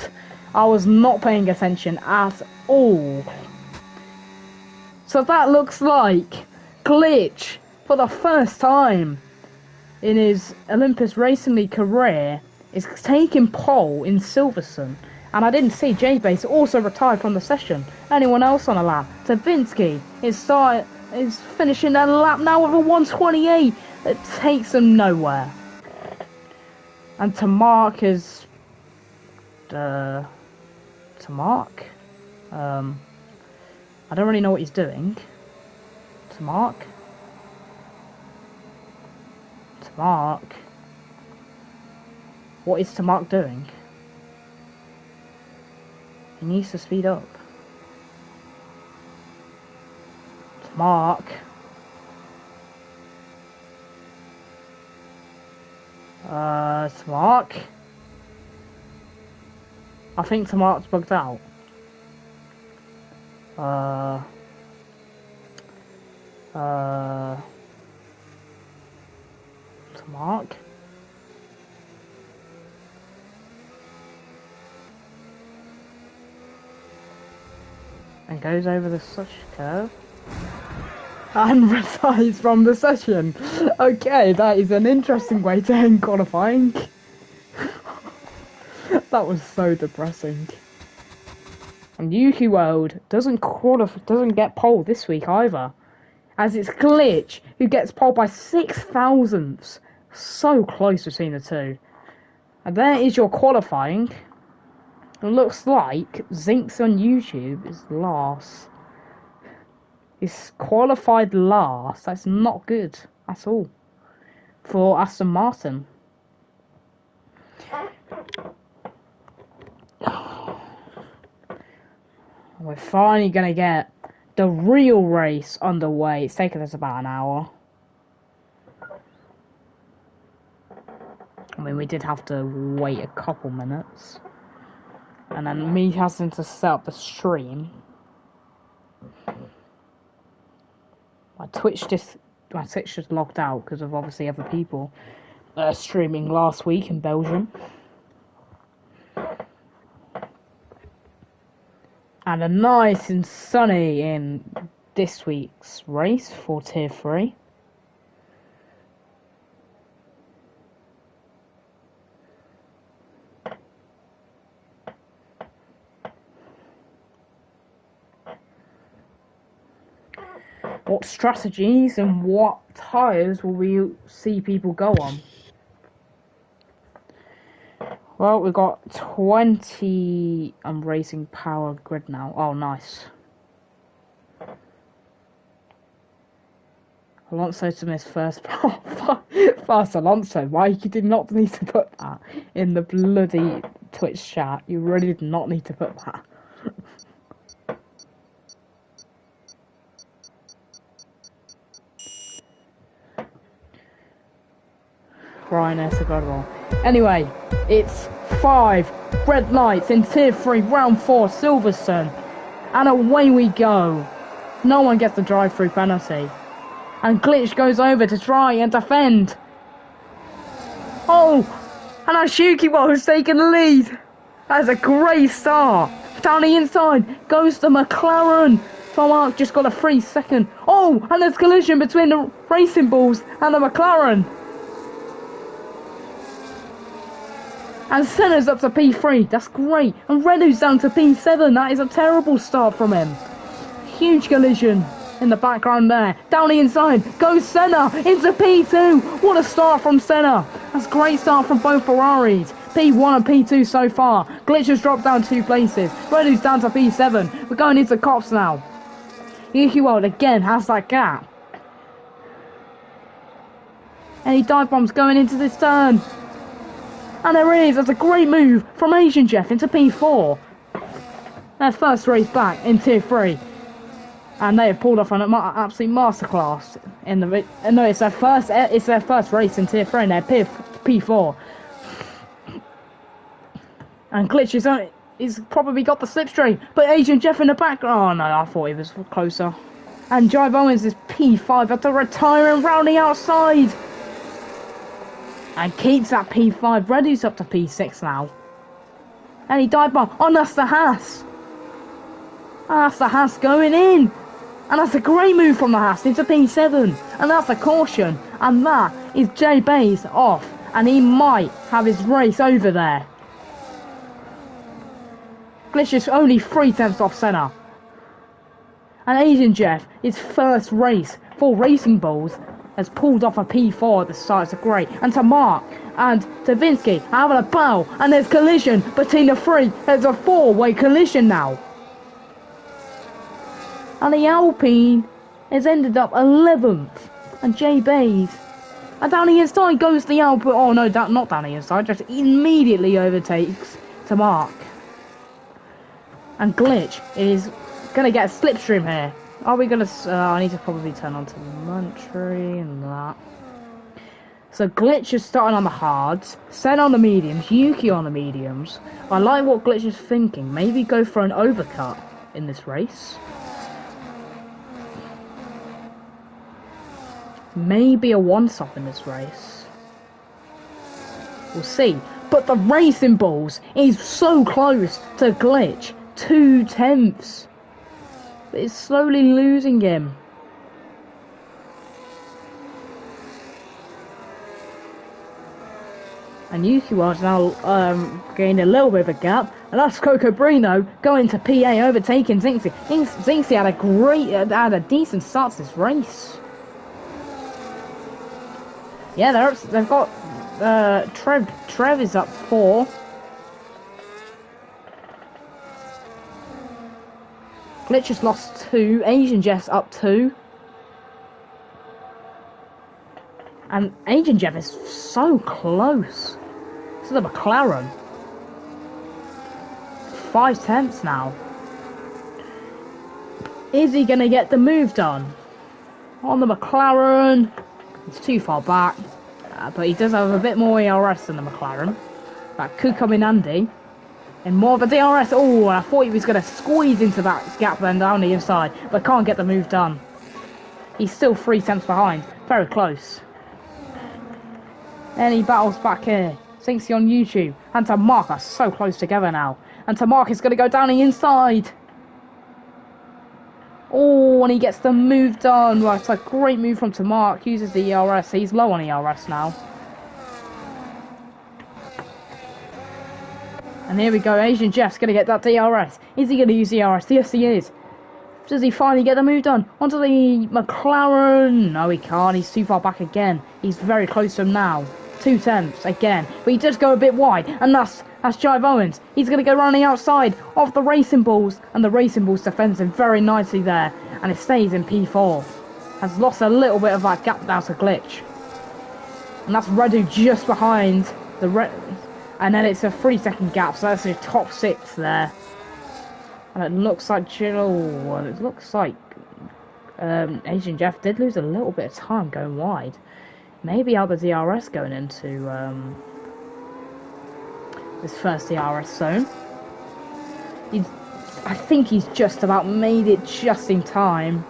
I was not paying attention at all. So that looks like Glitch, for the first time in his Olympus Racing League career, is taking pole in Silverstone. And I didn't see J-Base also retired from the session. Anyone else on a lap? Tavinsky is finishing that lap now with a 128. It takes him nowhere. And Tamark is... Tamark? I don't really know what he's doing. Tamark? What is Tamark doing? He needs to speed up. Tamark. Tamark. I think Tamark's bugged out. Tamark. And goes over the such curve and retires from the session. Okay, that is an interesting way to end qualifying. That was so depressing. And Yuki World doesn't get pole this week either, as it's Glitch who gets pole by 6 thousandths. So close between the two. And there is your qualifying. It looks like Zinx on YouTube is last. He's qualified last. That's not good at all for Aston Martin. We're finally going to get the real race underway. It's taken us about an hour. I mean, we did have to wait a couple minutes. And then me having to set up the stream. My Twitch just logged out because of obviously other people streaming last week in Belgium. And a nice and sunny in this week's race for Tier 3. What strategies and what tyres will we see people go on? Well, we've got 20 racing power grid now. Oh, nice. Alonso to miss first. Fast Alonso. Why you did not need to put that in the bloody Twitch chat? You really did not need to put that. Ryan Escobar. Anyway, it's 5 red lights in Tier 3, Round 4, Silverstone. And away we go. No one gets the drive-through penalty. And Glitch goes over to try and defend. Oh! And Ashukiwa has taken the lead. That's a great start. Down the inside goes the McLaren. Mark just got a 3-second. Oh! And there's collision between the Racing Bulls and the McLaren. And Senna's up to P3. That's great. And Renault's down to P7. That is a terrible start from him. Huge collision in the background there. Down the inside goes Senna into P2. What a start from Senna. That's a great start from both Ferraris. P1 and P2 so far. Glitch has dropped down 2 places. Renault's down to P7. We're going into cops now. Yuki World again has that gap. And he dive bombs going into this turn. And there it is. That's a great move from Asian Jeff into P4. Their first race back in Tier 3. And they have pulled off an absolute masterclass in the. No, it's their first race in Tier 3, and they're P4. And Glitch is probably got the slipstream, but Asian Jeff in the back. Oh no, I thought he was closer. And Jive Owens is P5 after retiring round the outside, and keeps that P5. Ready's up to P6 now, and he dive bomb. Oh, that's the Haas. And that's the Haas going in. And that's a great move from the Haas into P7. And that's a caution. And that is Jay Bays off. And he might have his race over there. Glitch is only 3 tenths off Senna. And Asian Jeff, his first race for Racing Bulls, has pulled off a P4 at the start. It's great. And to Mark and to Vinsky having a bow. And there's collision between the 3. There's a 4-way collision now. And the Alpine has ended up 11th. And Jay Bays. And down the inside goes the Alpine. Oh no, not down the inside. Just immediately overtakes to Mark. And Glitch is going to get a slipstream here. Are we going to... I need to probably turn on to Muntry and that. So Glitch is starting on the hards. Sen on the mediums. Yuki on the mediums. I like what Glitch is thinking. Maybe go for an overcut in this race. Maybe a one-stop in this race. We'll see. But the Racing Bulls is so close to Glitch. 2 tenths. But it's slowly losing him. And Yuki was now gaining a little bit of a gap. And that's Coco Brino going to PA, overtaking Zinxie. Zinxie had a decent start to this race. Yeah, they've got Trev is up 4. Glitch has lost 2. Asian Jeff's up 2. And Asian Jeff is so close to the McLaren. 5 tenths now. Is he going to get the move done? On the McLaren. It's too far back. But he does have a bit more ERS than the McLaren. That could come in handy. And more of a DRS. Oh, I thought he was going to squeeze into that gap then down the inside. But can't get the move done. He's still 3 tenths behind. Very close. And he battles back here. Zinxie on YouTube. And to Mark are so close together now. And to Mark is going to go down the inside. Oh, and he gets the move done. Well, it's a great move from Tamark. Uses the ERS. He's low on ERS now. And here we go. Asian Jeff's going to get that DRS. Is he going to use ERS? Yes, he is. Does he finally get the move done? Onto the McLaren. No, he can't. He's too far back again. He's very close to him now. 2 tenths again. But he does go a bit wide. And that's That's Jive Owens. He's going to go running outside of the Racing Bulls, and the Racing Bulls defends him very nicely there, and it stays in P4. Has lost a little bit of that gap now to Glitch. And that's Redu just behind the and then it's a 3-second gap, so that's your top 6 there. And it looks like Asian Jeff did lose a little bit of time going wide. Maybe out the DRS going into this first DRS zone. I think he's just about made it just in time.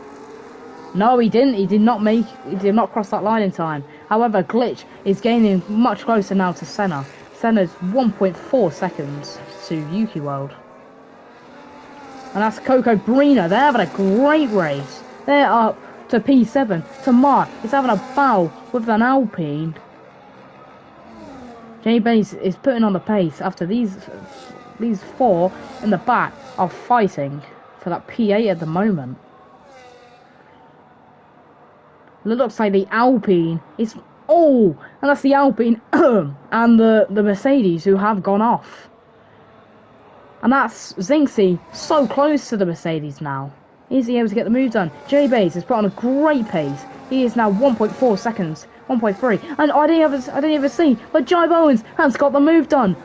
No, he didn't. He did not cross that line in time. However, Glitch is gaining much closer now to Senna. Senna's 1.4 seconds to Yuki World. And that's Coco Brino. They're having a great race. They're up to P7. To Mark. He's having a battle with an Alpine. J Base is putting on the pace after these 4 in the back are fighting for that P8 at the moment. It looks like the Alpine is... Oh! And that's the Alpine and the Mercedes who have gone off. And that's Zinxie so close to the Mercedes now. Is he able to get the move done? J-Base has put on a great pace. He is now 1.4 seconds. 1.3. And I didn't even see. But Jive Owens has got the move done.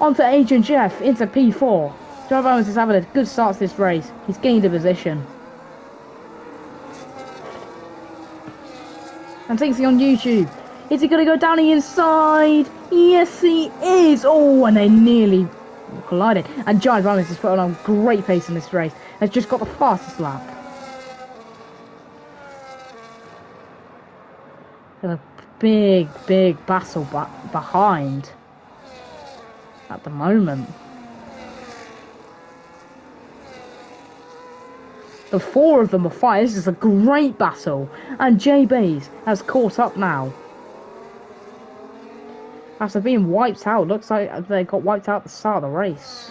Onto Agent Jeff into P4. Jive Owens is having a good start to this race. He's gained a position. And Zinxie on YouTube. Is he going to go down the inside? Yes, he is. Oh, and they nearly collided. And Jive Owens is putting on great pace in this race. Has just got the fastest lap. And a big battle behind at the moment. The 4 of them are fighting. This is a great battle. And J-Bays has caught up now. After being wiped out, looks like they got wiped out at the start of the race.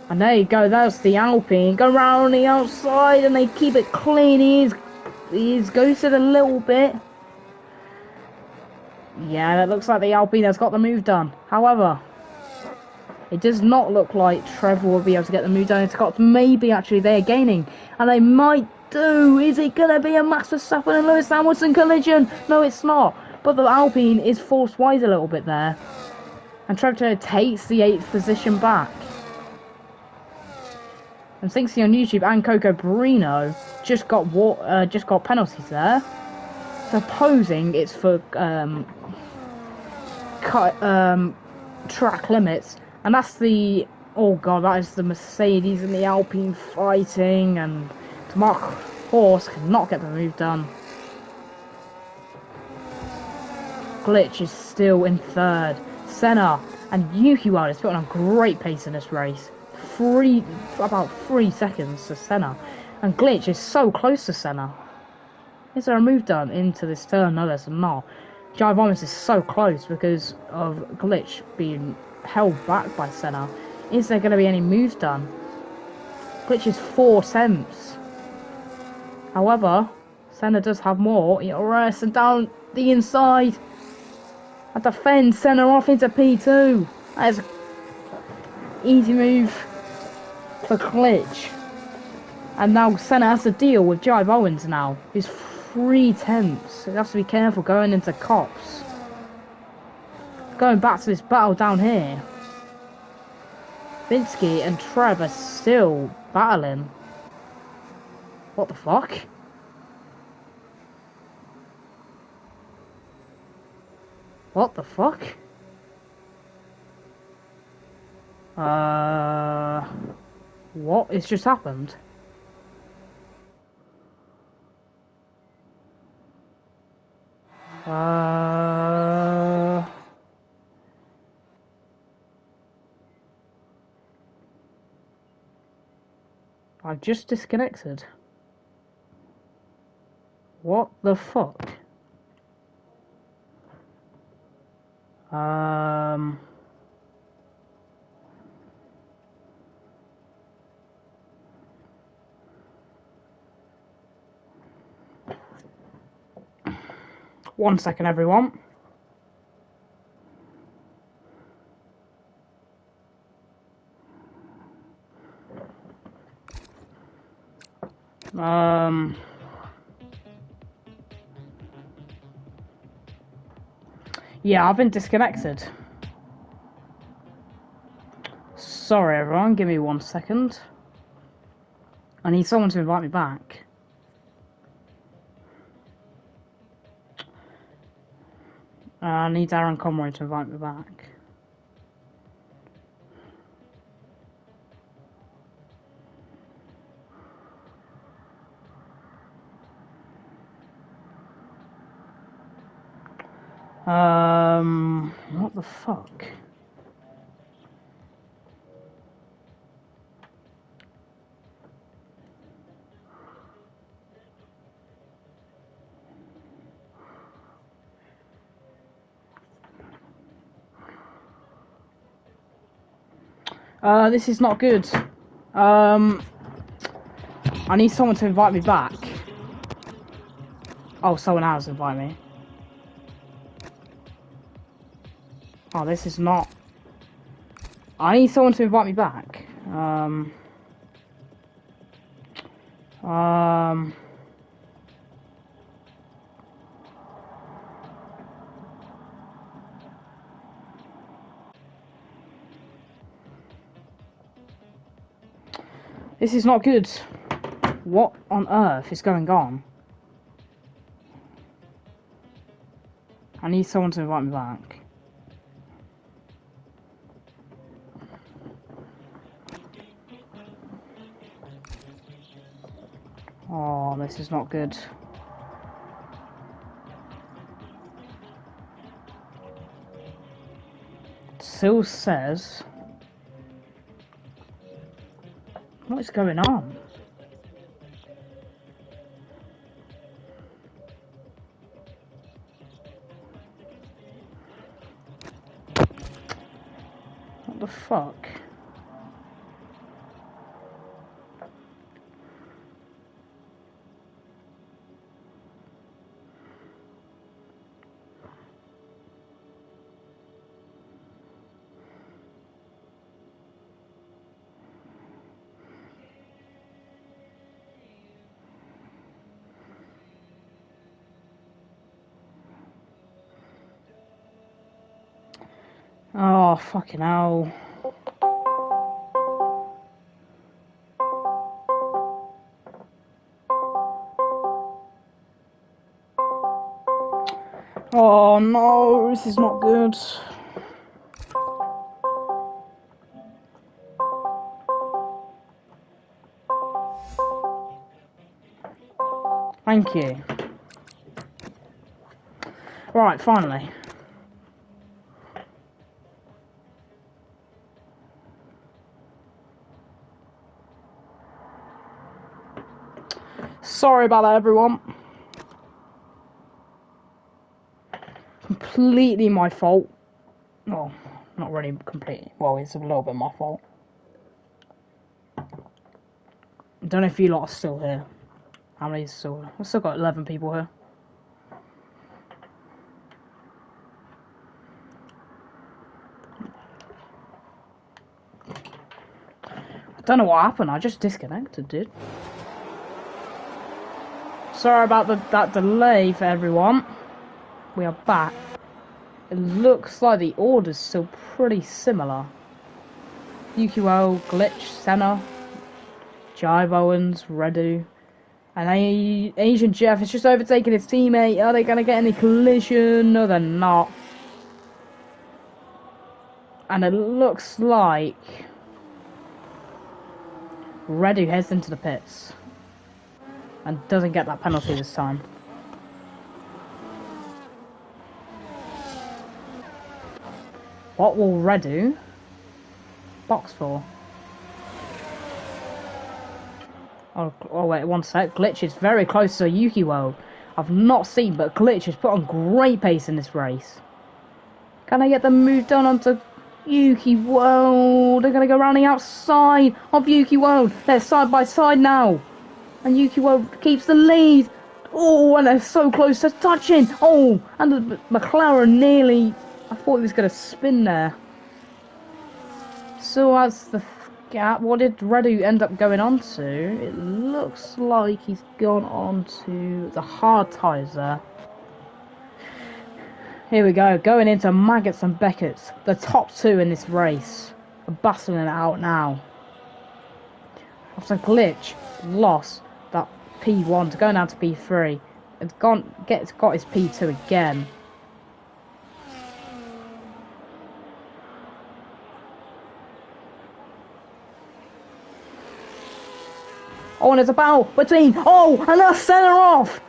And there you go, there's the Alpine. Go round the outside and they keep it clean. He's ghosted a little bit. Yeah, that looks like the Alpine has got the move done. However, it does not look like Trevor will be able to get the move done. It's got maybe actually they're gaining. And they might do. Is it going to be a Max Verstappen and Lewis Hamilton collision? No, it's not. But the Alpine is forced wide a little bit there. And Trevor takes the 8th position back. And Zinxie on YouTube and Coco Brino just got penalties there. Supposing it's for track limits. And that's the... Oh god, that is the Mercedes and the Alpine fighting. And Mark Horse cannot get the move done. Glitch is still in 3rd. Senna and Yuki Wild is putting on great pace in this race. About 3 seconds to Senna. And Glitch is so close to Senna. Is there a move done into this turn? No, there's not. Jive Owens is so close because of Glitch being held back by Senna. Is there going to be any moves done? Glitch is 4 tenths. However, Senna does have more. ERS and down the inside. And defends Senna off into P2. That is an easy move for Glitch. And now Senna has to deal with Jive Owens now. He's 3 tenths. So he has to be careful going into cops. Going back to this battle down here. Vinsky and Trev are still battling. What the fuck? What the fuck? What has just happened? I've just disconnected. What the fuck? 1 second, everyone. Yeah, I've been disconnected. Sorry, everyone. Give me 1 second. I need someone to invite me back. I need Aaron Conroy to invite me back. What the fuck? This is not good. I need someone to invite me back. Oh, someone else invite me. Oh, this is not... I need someone to invite me back. This is not good. What on earth is going on? I need someone to invite me back. Oh, this is not good. Sil says... What is going on? What the fuck? Oh, fucking hell. Oh no, this is not good. Thank you. Right, finally. Sorry about that, everyone. Completely my fault. Well, not really completely. Well, it's a little bit my fault. I don't know if you lot are still here. How many is still here? We've still got 11 people here. I don't know what happened. I just disconnected, dude. Sorry about that delay for everyone. We are back. It looks like the order's still pretty similar. UQO, Glitch, Senna, Jive Owens, Redu, and Asian Jeff is just overtaking his teammate. Are they going to get any collision? No, they're not. And it looks like Redu heads into the pits and doesn't get that penalty this time. What will Redu box for? Oh wait, 1 sec. Glitch is very close to Yuki World. I've not seen, but Glitch has put on great pace in this race. Can I get them moved down onto Yuki World? They're going to go around the outside of Yuki World. They're side by side now. And Yuki World keeps the lead. Oh, and they're so close to touching. Oh, and the McLaren nearly... I thought he was going to spin there. So as the gap. What did Redu end up going on to? It looks like he's gone on to the hard tyres there. Here we go, going into Maggots and Beckett's. The top two in this race are battling it out now. After Glitch lost that P1 to go down to P3, it's got his P2 again. Oh, and there's a battle between... Oh, and that's Senna off!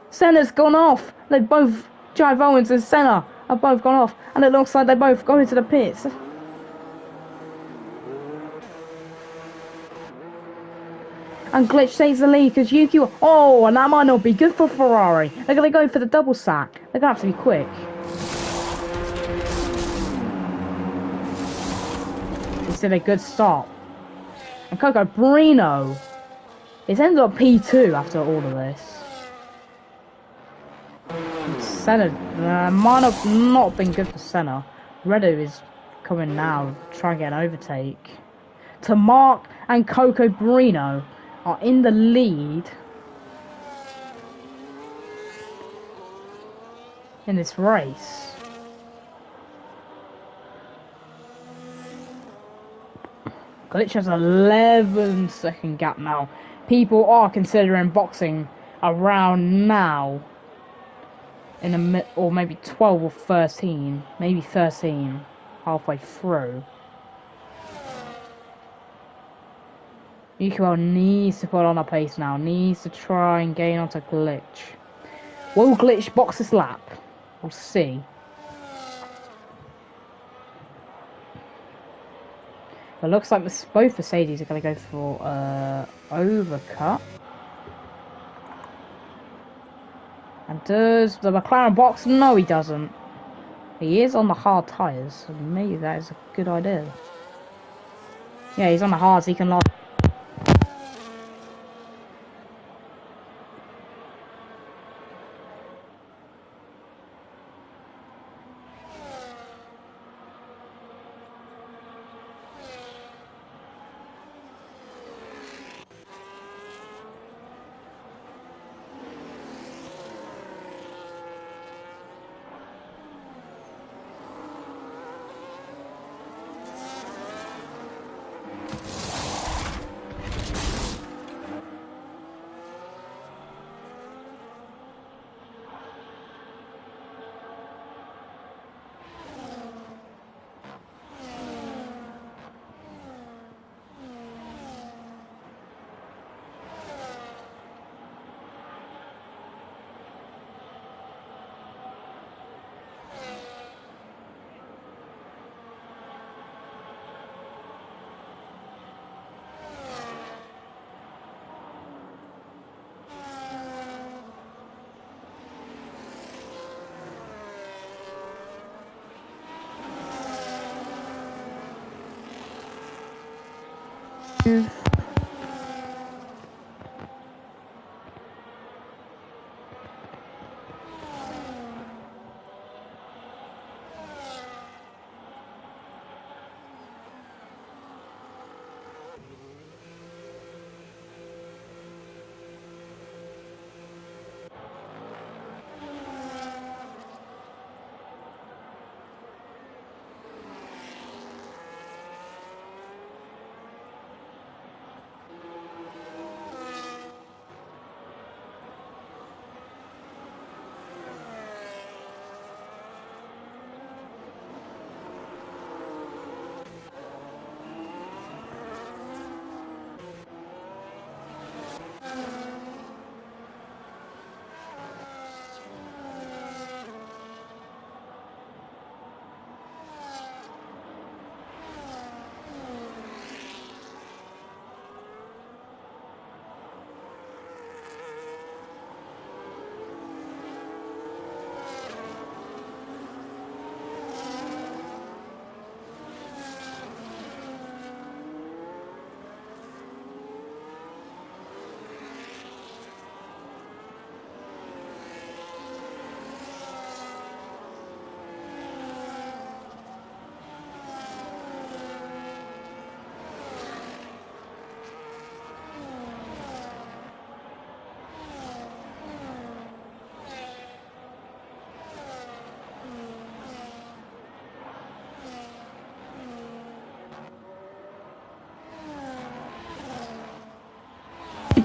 Senna's gone off. They both... Jive Owens and Senna have both gone off. And it looks like they both go into the pits. And Glitch takes the lead because Yuki... Oh, and that might not be good for Ferrari. They're going to go for the double sack. They're going to have to be quick. It's in a good start. And Coco Brino... It's ended up P2 after all of this. Senna might have not been good for Senna. Redu is coming now, trying to get an overtake. To Mark and Coco Brino are in the lead in this race. Glitch has an 11-second gap now. People are considering boxing around now. Or maybe 12 or 13. Maybe 13. Halfway through. Yukiwell needs to put on a pace now. Needs to try and gain onto Glitch. Will Glitch box this lap? We'll see. It looks like both Mercedes are going to go for overcut. And does the McLaren box? No, he doesn't. He is on the hard tyres, so maybe that is a good idea. Yeah, he's on the hards, he can last.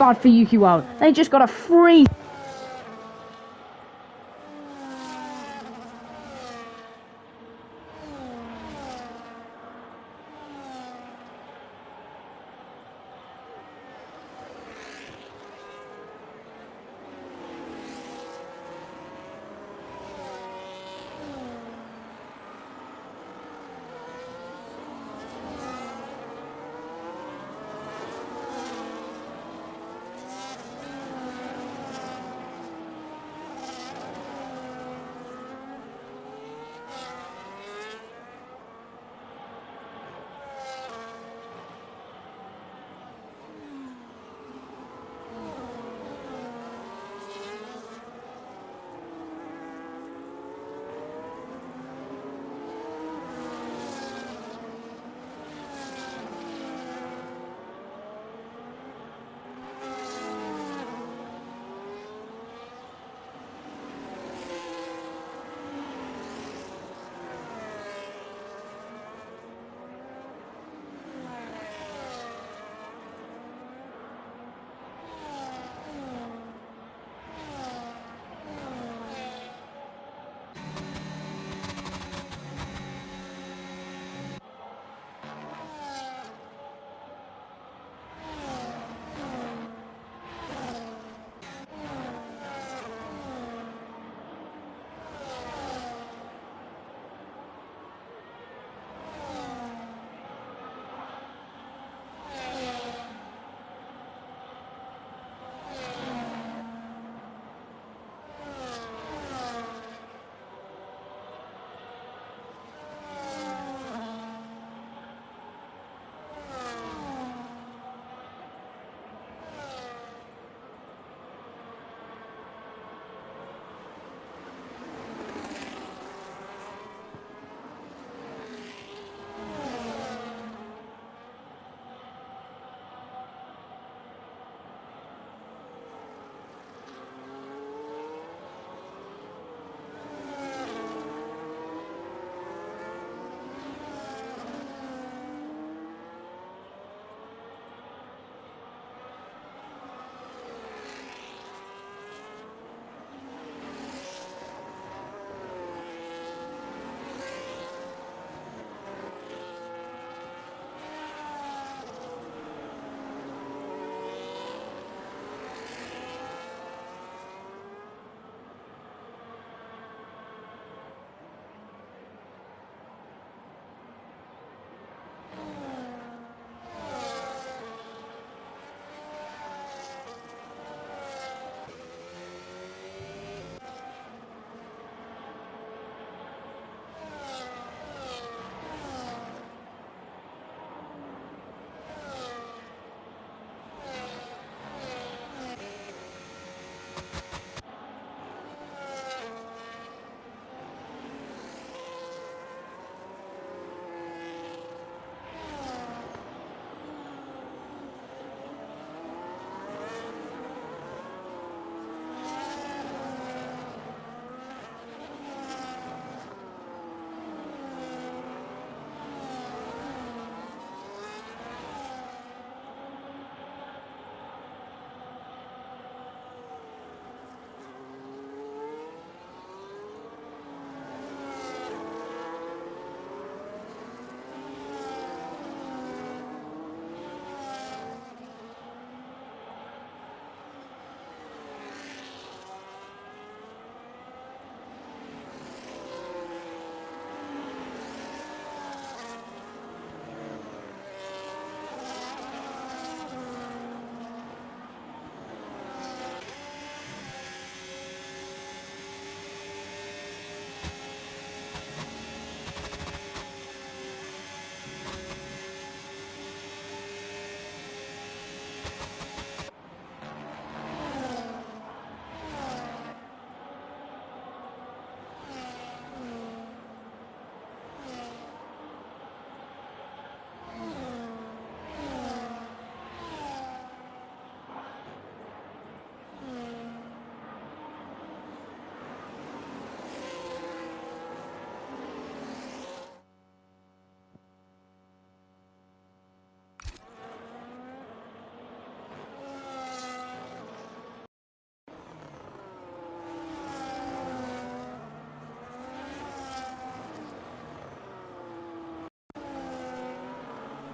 bad for Yuki Wild. They just got a free.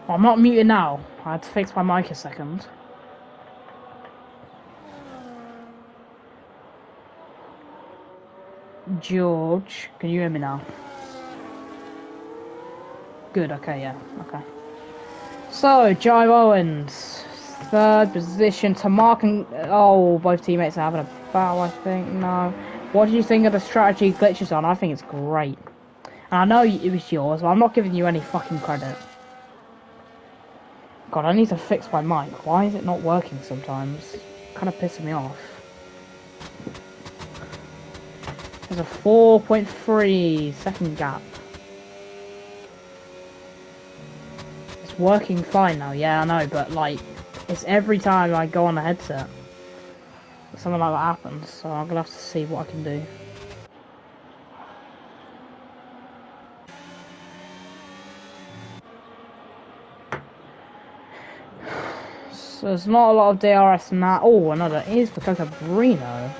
Well, I'm not muted now. I had to fix my mic a second. George, can you hear me now? Good, okay, yeah, okay. So, Jive Owens, third position to Mark and... Oh, both teammates are having a battle, I think. No. What do you think of the strategy glitches on? I think it's great. And I know it was yours, but I'm not giving you any fucking credit. God, I need to fix my mic. Why is it not working sometimes? Kind of pissing me off. There's a 4.3 second gap. It's working fine now, yeah, I know, but like, it's every time I go on a headset. Something like that happens, so I'm gonna have to see what I can do. So there's not a lot of DRS in that. Oh, another is for Cocabrino.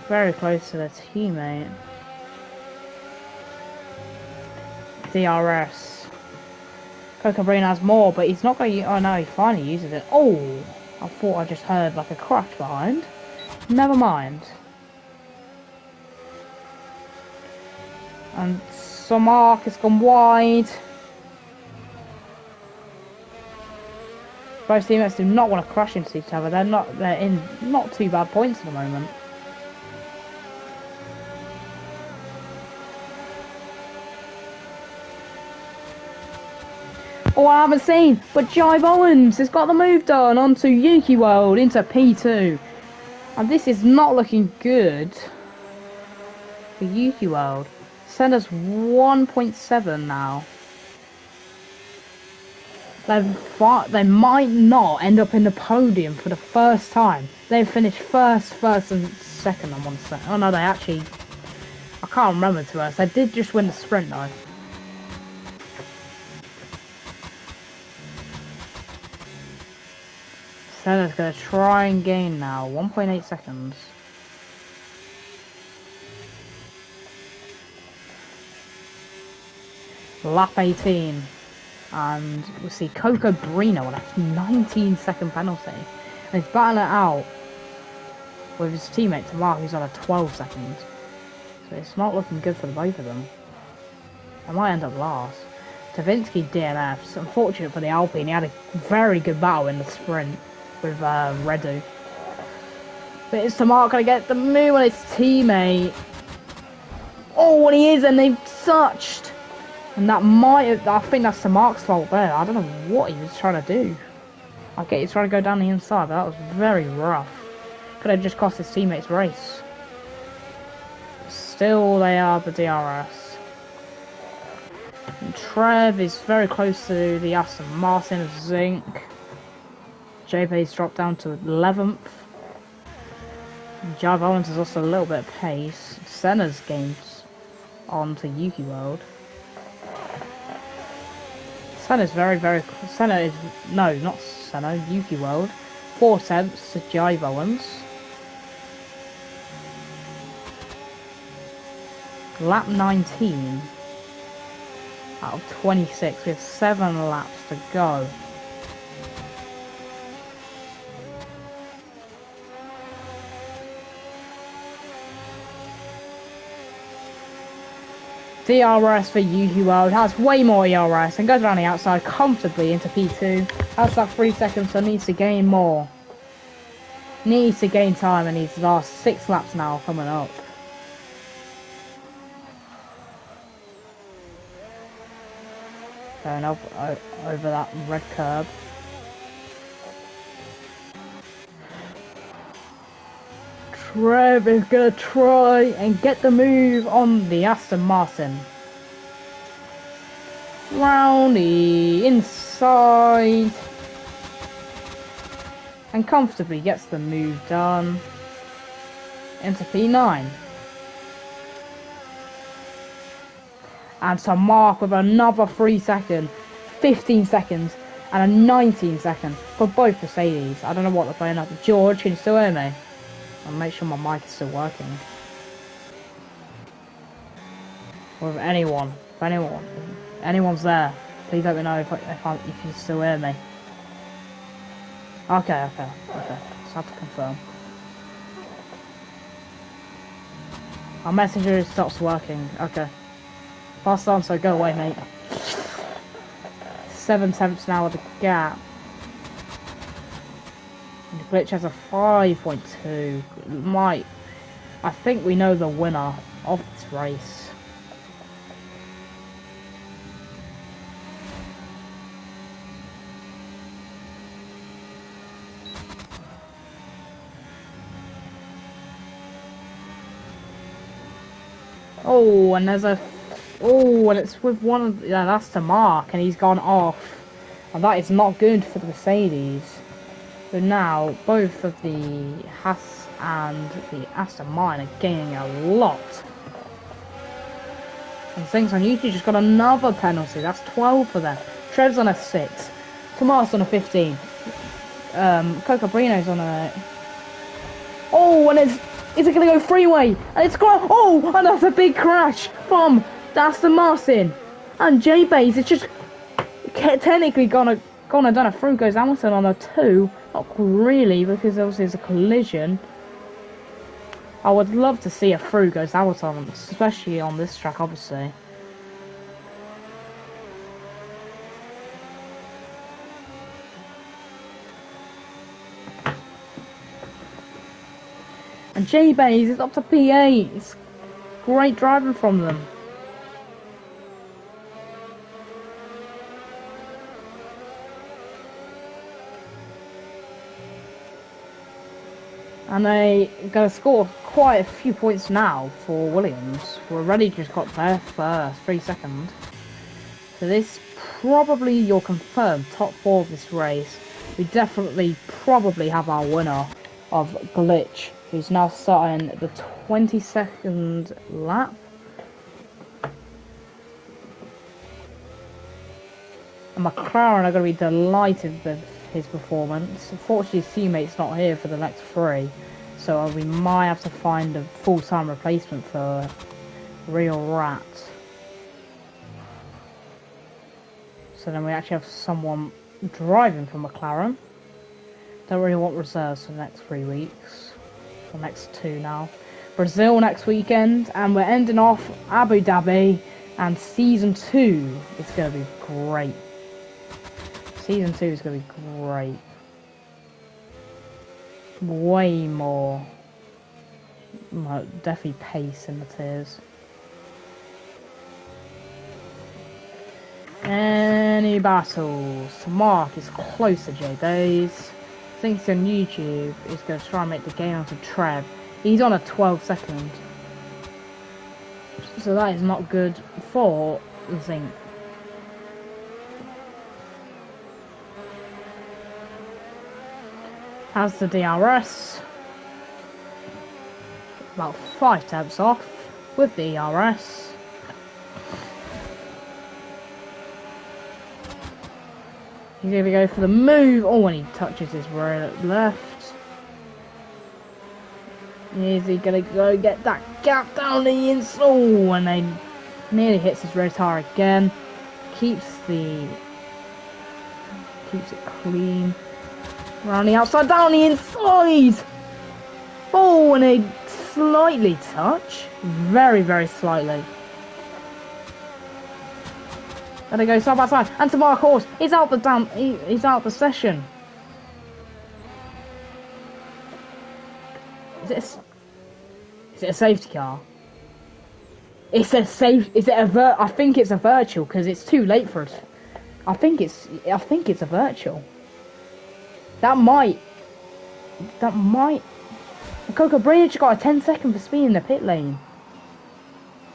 Very close to their teammate. DRS. Cocabrino has more, but he's not going to... Oh no, he finally uses it. Oh! I thought I just heard like a crash behind. Never mind. And Somark has gone wide. Both teammates do not want to crash into each other. They're in not too bad points at the moment. Oh, I haven't seen, but Jive Owens has got the move done onto Yuki World into P2. And this is not looking good for Yuki World. Send us 1.7 now. They might not end up in the podium for the first time. They've finished first and second, I want to say. Oh no, they actually... I can't remember to us. They did just win the sprint though. Senna's going to try and gain now. 1.8 seconds. Lap 18. And we'll see Cocabrino on a 19-second penalty. And he's battling it out with his teammate Tamar, who's on a 12 seconds. So it's not looking good for the both of them. They might end up last. Tavinsky DNFs. Unfortunate for the Alpine, he had a very good battle in the sprint with Redu. But is Tamar going to get the move on his teammate? Oh, and he is, and they've touched. And that might have, I think that's Tamar's fault there. I don't know what he was trying to do. I get he's trying to go down the inside, but that was very rough. Could have just cost his teammates race. Still, they are the DRS. And Trev is very close to the Aston Martin of Zinc. JP's dropped down to 11th. Jive Owens has also a little bit of pace. Senna's gained on to Yuki World. Senna's Senna is, no, not Senna, Yuki World. 4 tenths to Jive Owens. Lap 19 out of 26. We have 7 laps to go. DRS for Yuki World has way more ERS and goes around the outside comfortably into P2. That's like 3 seconds, so needs to gain more. Needs to gain time in these last 6 laps now coming up. Going up over that red curb. Trev is going to try and get the move on the Aston Martin. Round the inside. And comfortably gets the move done. Into P9. And to Mark with another 3 second, 15 seconds, and a 19 second for both Mercedes. I don't know what they're playing up. George, can you still hear me? I'll make sure my mic is still working. Or if anyone's there, please let me know if you still hear me. Okay. Just have to confirm. Our messenger stops working. Okay. Fast on, so go away, mate. 7/10 now with the gap. And the glitch has a 5.2. I think we know the winner of this race. Oh, and there's a... Oh, and it's with one of... Yeah, that's the mark, and he's gone off. And that is not good for the Mercedes. So now, both of the Haas and the Aston Martin are gaining a lot. And things on YouTube just got another penalty. That's 12 for them. Trev's on a 6. Tomas on a 15. Cocabrino's on a... Oh, and it's... Is it going to go freeway? And it's gone. Oh, and that's a big crash from Aston Martin. And J-Base, it's just technically gonna done a through goes Hamilton on a 2. Not really, because obviously it's a collision. I would love to see a through goes Hamilton, especially on this track, obviously. And J-Base is up to P8. It's great driving from them. And they going to score quite a few points now for Williams. We're already just got there first, 3 seconds. So this probably your confirmed top 4 of this race. We definitely probably have our winner of Glitch, who's now starting the 22nd lap. And McLaren are going to be delighted with his performance. Unfortunately, his teammate's not here for the next 3, so we might have to find a full-time replacement for Real Rat. So then we actually have someone driving for McLaren. Don't really want reserves for the next 3 weeks. The next 2 now. Brazil next weekend, and we're ending off Abu Dhabi, and Season 2 is going to be great. Season 2 is going to be great. Way more, definitely pace in the tiers. Any battles? Mark is close to J-Days. Thinks on YouTube is going to try and make the game onto Trev. He's on a 12 second. So that is not good for Zinc. Has the DRS. About 5 tenths off with the DRS. He's going to go for the move. Oh, and he touches his right left. Is he going to go get that gap down the inside? Oh, and then nearly hits his rear tire again. Keeps it clean. Around the outside, down the inside. Oh, and a slightly touch. Very, very slightly. And they go side by side. And Tamar, of course, he's out he's out the session. Is it a safety car? It's a safe. Is it a I think it's a virtual because it's too late for it. I think it's a virtual. That might. Coca Bridge got a 10-second for speed in the pit lane.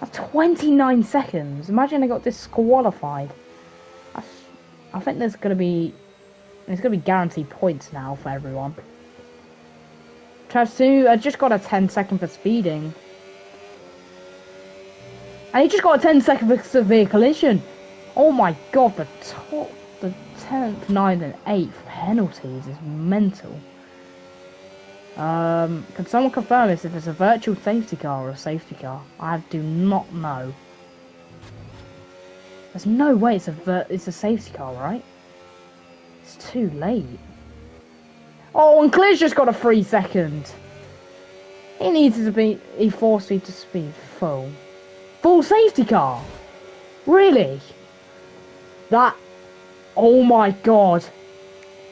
That's 29 seconds. Imagine they got disqualified. I think there's gonna be guaranteed points now for everyone. Trav2 just got a 10-second for speeding. And he just got a 10-second for severe collision. Oh my god, the 10th, 9th and 8th penalties is mental. Can someone confirm this if it's a virtual safety car or a safety car? I do not know. There's no way it's a safety car, right? It's too late. Oh, and Clear's just got a 3 second. He forced me to speed full safety car. Really? Oh my god.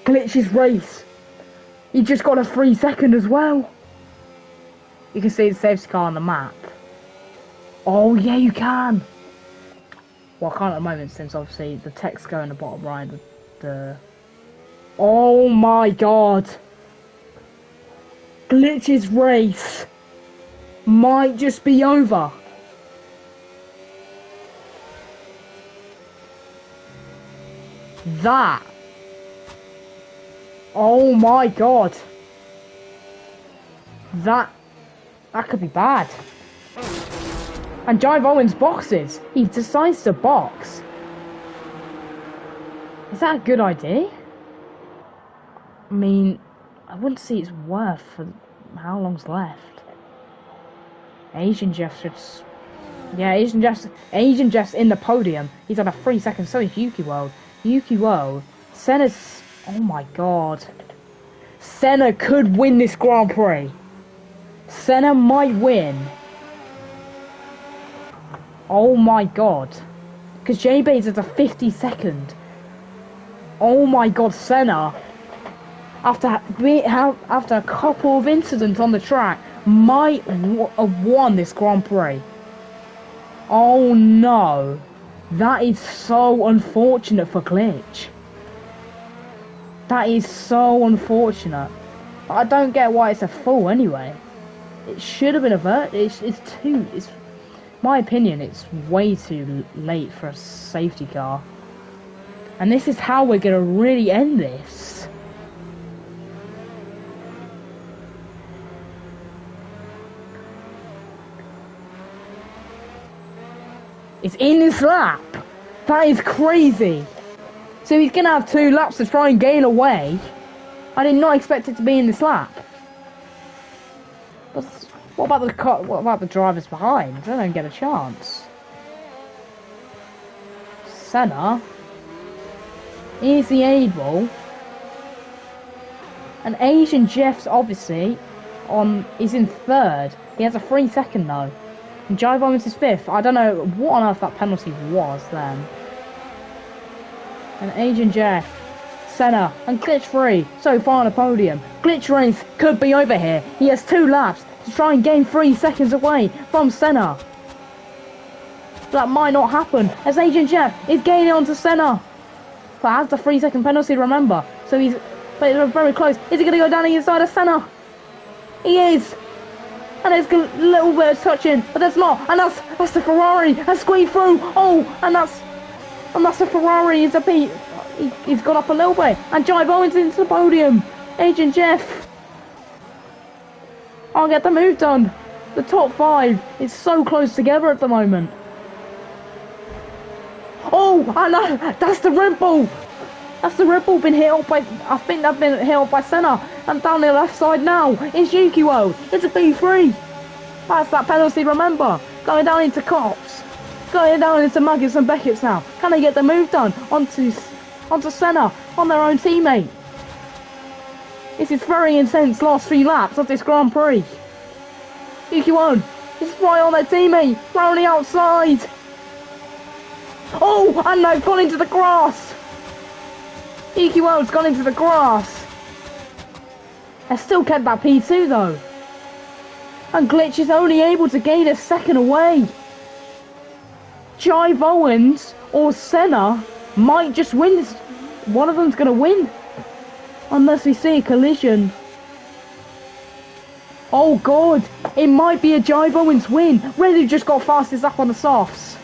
Glitch's race. He just got a 3 second as well. You can see the safety car on the map. Oh yeah, you can. Well, I can't at the moment since obviously the text going the bottom right. Oh my god. Glitch's race might just be over. Oh my god. That could be bad. And Jive Owens boxes. He decides to box. Is that a good idea? I mean, I wouldn't see it's worth for how long's left. Asian Jeff should... Yeah, Asian Jeff's in the podium. He's on a 3 second. So is Yuki World. Senna's... Oh my god. Senna could win this Grand Prix. Senna might win. Oh my god. Because J-Bates is a 50 second. Oh my god, Senna. After a couple of incidents on the track, might have won this Grand Prix. Oh no. That is so unfortunate for Glitch. That is so unfortunate. But I don't get why it's a full anyway. It should have been it's my opinion, it's way too late for a safety car. And this is how we're gonna really end this. It's in this lap. That is crazy. So he's gonna have 2 laps to try and gain away. I did not expect it to be in this lap. But what about the drivers behind? They don't get a chance. Senna. Is he able? And Asian Jeff's obviously is in 3rd. He has a 3 second though. And Jive Owens is 5th. I don't know what on earth that penalty was then. And Agent Jeff, Senna, and Glitch 3 so far on the podium. Glitch race could be over here. He has 2 laps to try and gain 3 seconds away from Senna. That might not happen as Agent Jeff is gaining onto Senna. But has the 3 second penalty, remember. So he's very close. Is he going to go down the inside of Senna? He is. And there's a little bit of touching, but there's not. And that's the Ferrari. That's squeezed through. Oh, and that's the Ferrari. He's got up a little bit. And Jive Owens into the podium. Agent Jeff. I'll get the move done. The top 5 is so close together at the moment. Oh, and that's the Red Bull. That's the Red Bull been hit up by... I think they've been hit up by Senna. And down the left side now is Yuki World. It's a B3. That's that penalty, remember. Going down into Cops. Going down into Muggets and Beckett's now. Can they get the move done onto Senna, on their own teammate? This is very intense last 3 laps of this Grand Prix. Yuki World is right on their teammate. Right on the outside. Oh, and they've gone into the grass. Yuki World's gone into the grass. They've still kept that P2 though. And Glitch is only able to gain a second away. Jive Owens or Senna might just win this. One of them's going to win. Unless we see a collision. Oh god, it might be a Jive Owens win. Really just got fastest up on the softs.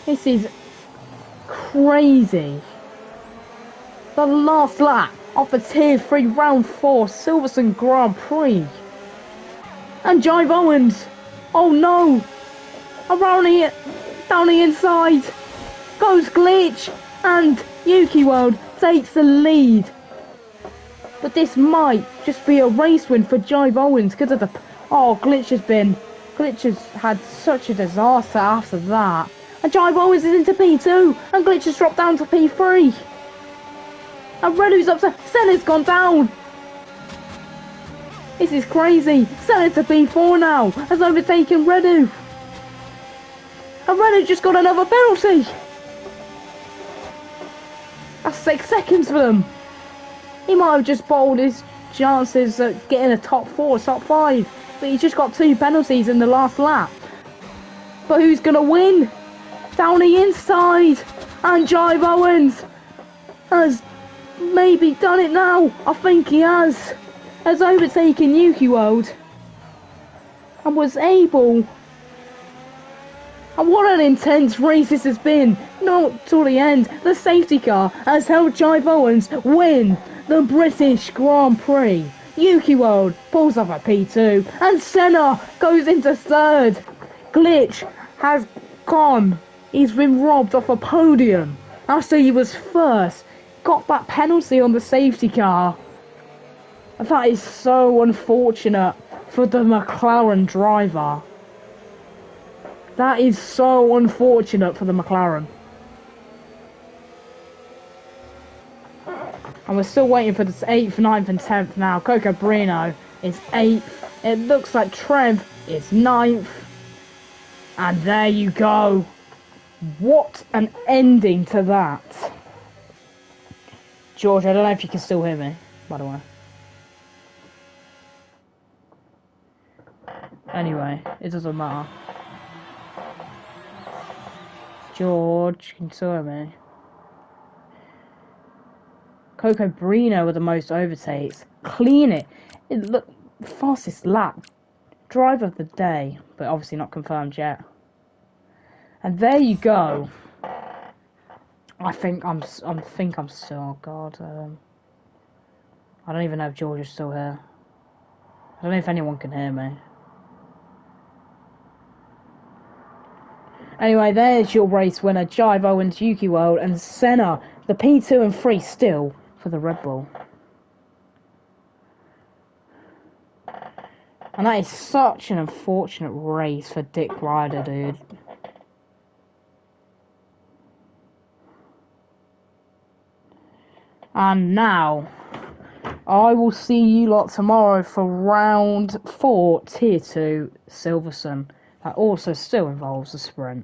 This is crazy. The last lap of the Tier 3 Round 4 Silverstone Grand Prix. And Jive Owens. Oh no. Around down the inside. Goes Glitch. And Yuki World takes the lead. But this might just be a race win for Jive Owens because of the... Oh, Glitch has had such a disaster after that. And Jive Owens is into P2. And Glitch has dropped down to P3. And Redu's up to... Senna's gone down. This is crazy. Senna's to P4 now. Has overtaken Redu. And Redu just got another penalty. That's 6 seconds for them. He might have just bowled his chances at getting a top 4, top 5. But he just got 2 penalties in the last lap. But who's going to win? Down the inside. And Jive Owens has maybe done it now. I think he has. Has overtaken Yuki World. And was able... And what an intense race this has been. Not till the end. The safety car has helped Jive Owens win the British Grand Prix. Yuki World pulls up at P2 and Senna goes into 3rd. Glitch has gone. He's been robbed off a podium after he was 1st. Got that penalty on the safety car. That is so unfortunate for the McLaren driver. That is so unfortunate for the McLaren. And we're still waiting for this 8th, 9th and 10th now. Coco Brino is 8th. It looks like Trev is 9th. And there you go. What an ending to that. George, I don't know if you can still hear me, by the way. Anyway, it doesn't matter. George, can you still hear me? Coco Brino with the most overtakes. Clean it. Look, fastest lap. Driver of the day, but obviously not confirmed yet. And there you go. I think I'm still. Oh God. I don't even know if George is still here. I don't know if anyone can hear me. Anyway, there's your race winner, Jive Owens, Yuki World, and Senna, the P2 and 3 still for the Red Bull. And that is such an unfortunate race for Dick Ryder, dude. And now, I will see you lot tomorrow for round 4, Tier 2, Silverstone. That also still involves a sprint.